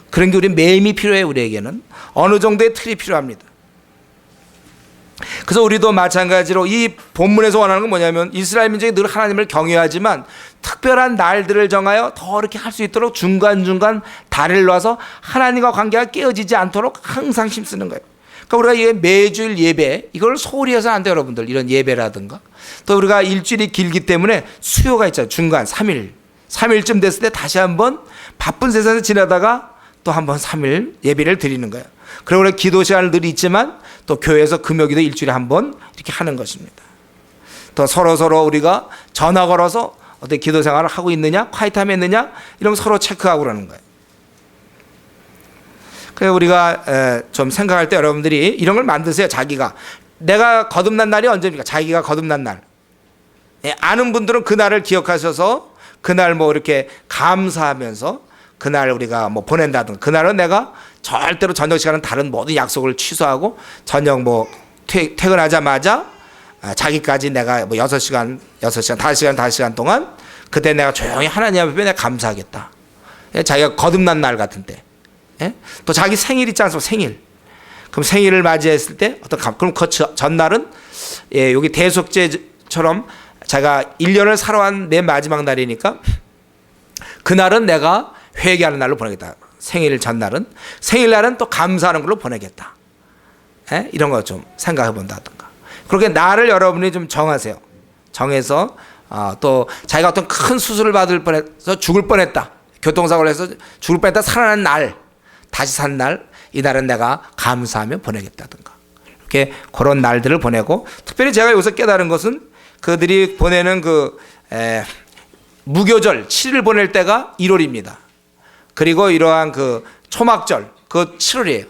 그런 게 우리 매임이 필요해요. 우리에게는 어느 정도의 틀이 필요합니다. 그래서 우리도 마찬가지로 이 본문에서 원하는 건 뭐냐면 이스라엘 민족이 늘 하나님을 경외하지만 특별한 날들을 정하여 더 이렇게 할 수 있도록 중간중간 다리를 놔서 하나님과 관계가 깨어지지 않도록 항상 힘쓰는 거예요. 그러니까 우리가 이게 매주일 예배, 이걸 소홀히 해서는 안 돼요, 여러분들. 이런 예배라든가. 또 우리가 일주일이 길기 때문에 수요가 있잖아요. 중간 3일쯤 됐을 때 다시 한번 바쁜 세상에서 지나다가 또 한번 3일 예배를 드리는 거예요. 그리고 우리 기도 시간을 늘 있지만 또 교회에서 금요기도 일주일에 한 번 이렇게 하는 것입니다. 또 서로 우리가 전화 걸어서 어떻게 기도 생활을 하고 있느냐, 콰이타임 했느냐, 이런 거 서로 체크하고 그러는 거예요. 그래서 우리가 좀 생각할 때 여러분들이 이런 걸 만드세요. 자기가 내가 거듭난 날이 언제입니까? 자기가 거듭난 날. 아는 분들은 그 날을 기억하셔서 그날 뭐 이렇게 감사하면서 그날 우리가 뭐 보낸다든가, 그날은 내가 절대로 저녁 시간은 다른 모든 약속을 취소하고 저녁 뭐 퇴근하자마자 자기까지 내가 뭐 6시간, 5시간 동안 그때 내가 조용히 하나님 앞에 내가 감사하겠다. 자기가 거듭난 날 같은 때. 또 자기 생일 있지 않습니까? 생일. 그럼 생일을 맞이했을 때 그럼 그 전날은 여기 대속제처럼 자기가 1년을 살아온 내 마지막 날이니까 그날은 내가 회개하는 날로 보내겠다. 생일 전날은. 생일날은 또 감사하는 걸로 보내겠다. 이런 거 좀 생각해 본다든가. 그렇게 날을 여러분이 좀 정하세요. 정해서 또 자기가 어떤 큰 수술을 받을 뻔해서 죽을 뻔했다. 교통사고를 해서 죽을 뻔했다 살아난 날, 다시 산 날, 이 날은 내가 감사하며 보내겠다든가. 이렇게 그런 날들을 보내고, 특별히 제가 요새 깨달은 것은 그들이 보내는 무교절 7일 보낼 때가 1월입니다. 그리고 이러한 그 초막절 그 7월이에요.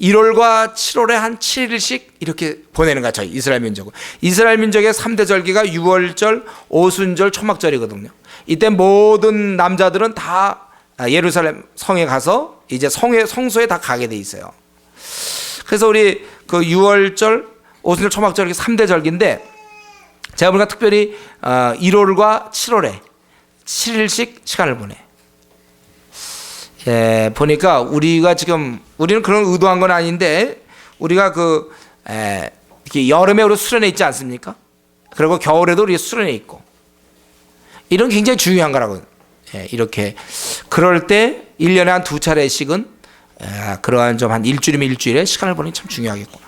1월과 7월에 한 7일씩 이렇게 보내는 거야. 저희 이스라엘 민족은. 이스라엘 민족의 3대 절기가 유월절, 오순절, 초막절이거든요. 이때 모든 남자들은 다 예루살렘 성에 가서 이제 성소에 다 가게 돼 있어요. 그래서 우리 그 유월절, 오순절, 초막절 이렇게 3대 절기인데, 제가 보니까 특별히 1월과 7월에 7일씩 시간을 보내. 보니까 우리가 지금, 우리는 그런 의도한 건 아닌데, 우리가 이렇게 여름에 우리 수련회 있지 않습니까? 그리고 겨울에도 우리 수련회 있고, 이런 굉장히 중요한 거라고. 이렇게 그럴 때 1년에 한 2차례씩은 그러한 좀 한 일주일이면 일주일에 시간을 보내는 게 참 중요하겠구나.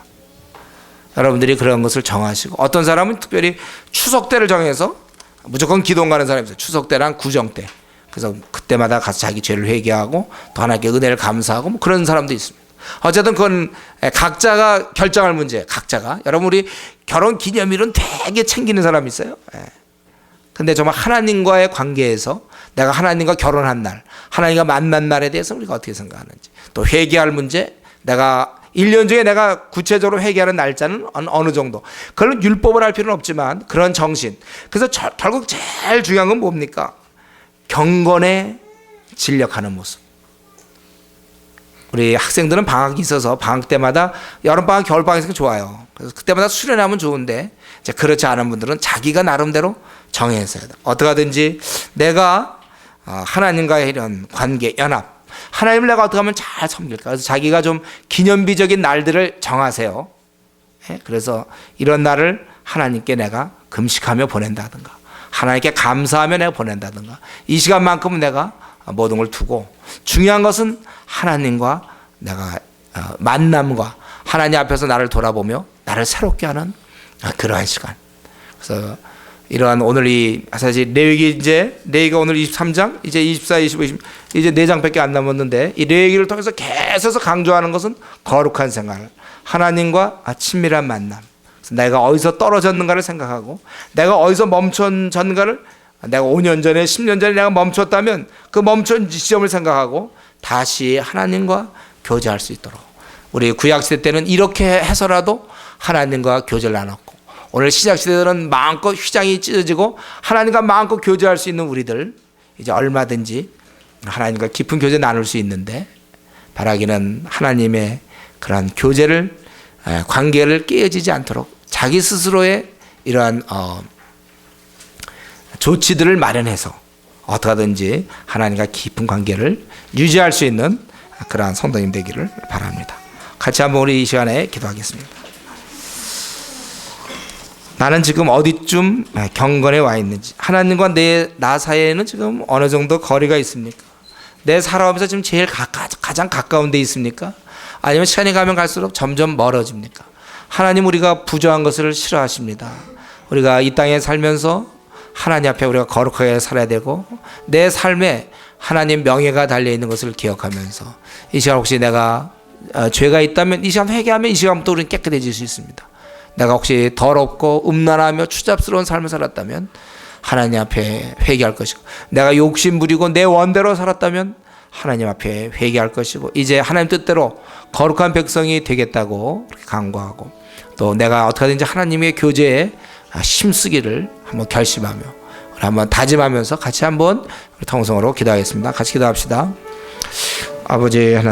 여러분들이 그런 것을 정하시고, 어떤 사람은 특별히 추석 때를 정해서 무조건 기도원 가는 사람이 있어요. 추석 때랑 구정 때. 그래서 그때마다 가서 자기 죄를 회개하고 또 하나님께 은혜를 감사하고 뭐 그런 사람도 있습니다. 어쨌든 그건 각자가 결정할 문제. 각자가. 여러분, 우리 결혼 기념일은 되게 챙기는 사람이 있어요. 근데 정말 하나님과의 관계에서 내가 하나님과 결혼한 날, 하나님과 만난 날에 대해서 우리가 어떻게 생각하는지, 또 회개할 문제, 내가 1년 중에 내가 구체적으로 회개하는 날짜는 어느 정도. 그런 율법을 할 필요는 없지만 그런 정신. 그래서 결국 제일 중요한 건 뭡니까? 경건에 진력하는 모습. 우리 학생들은 방학이 있어서 방학 때마다 여름방학, 겨울방학이 좋아요. 그래서 그때마다 수련하면 좋은데, 이제 그렇지 않은 분들은 자기가 나름대로 정해서 해야 돼. 어떻게 하든지 내가 하나님과의 이런 관계, 연합, 하나님을 내가 어떻게 하면 잘 섬길까. 그래서 자기가 좀 기념비적인 날들을 정하세요. 그래서 이런 날을 하나님께 내가 금식하며 보낸다든가, 하나님께 감사하며 내가 보낸다든가, 이 시간만큼은 내가 모든 걸 두고, 중요한 것은 하나님과 내가 만남과 하나님 앞에서 나를 돌아보며 나를 새롭게 하는 그러한 시간. 그래서 이러한 오늘 사실 레위기가 오늘 23장, 이제 24, 25, 20, 이제 4장밖에 안 남았는데, 이 레위기를 통해서 계속해서 강조하는 것은 거룩한 생활, 하나님과 친밀한 만남. 내가 어디서 떨어졌는가를 생각하고, 내가 어디서 멈췄는가를, 내가 5년 전에 10년 전에 내가 멈췄다면 그 멈춘 지점을 생각하고 다시 하나님과 교제할 수 있도록. 우리 구약시대 때는 이렇게 해서라도 하나님과 교제를 나눴고, 오늘 신약시대들은 마음껏 휘장이 찢어지고 하나님과 마음껏 교제할 수 있는 우리들, 이제 얼마든지 하나님과 깊은 교제 나눌 수 있는데, 바라기는 하나님의 그런 교제를, 관계를 깨어지지 않도록 자기 스스로의 이러한 조치들을 마련해서 어떻게 하든지 하나님과 깊은 관계를 유지할 수 있는 그러한 성도님 되기를 바랍니다. 같이 한번 우리 이 시간에 기도하겠습니다. 나는 지금 어디쯤 경건에 와 있는지, 하나님과 나 사이에는 지금 어느 정도 거리가 있습니까? 내 살아오면서 지금 제일 가장 가까운 데 있습니까? 아니면 시간이 가면 갈수록 점점 멀어집니까? 하나님, 우리가 부정한 것을 싫어하십니다. 우리가 이 땅에 살면서 하나님 앞에 우리가 거룩하게 살아야 되고, 내 삶에 하나님 명예가 달려있는 것을 기억하면서, 이 시간 혹시 내가 죄가 있다면 이 시간 회개하면 이 시간부터 우리는 깨끗해질 수 있습니다. 내가 혹시 더럽고 음란하며 추잡스러운 삶을 살았다면 하나님 앞에 회개할 것이고, 내가 욕심 부리고 내 원대로 살았다면 하나님 앞에 회개할 것이고, 이제 하나님 뜻대로 거룩한 백성이 되겠다고 강구하고, 또 내가 어떻게 하든지 하나님의 교제에 힘쓰기를 한번 결심하며 우리 한번 다짐하면서 같이 한번 통성으로 기도하겠습니다. 같이 기도합시다. 아버지 하나님,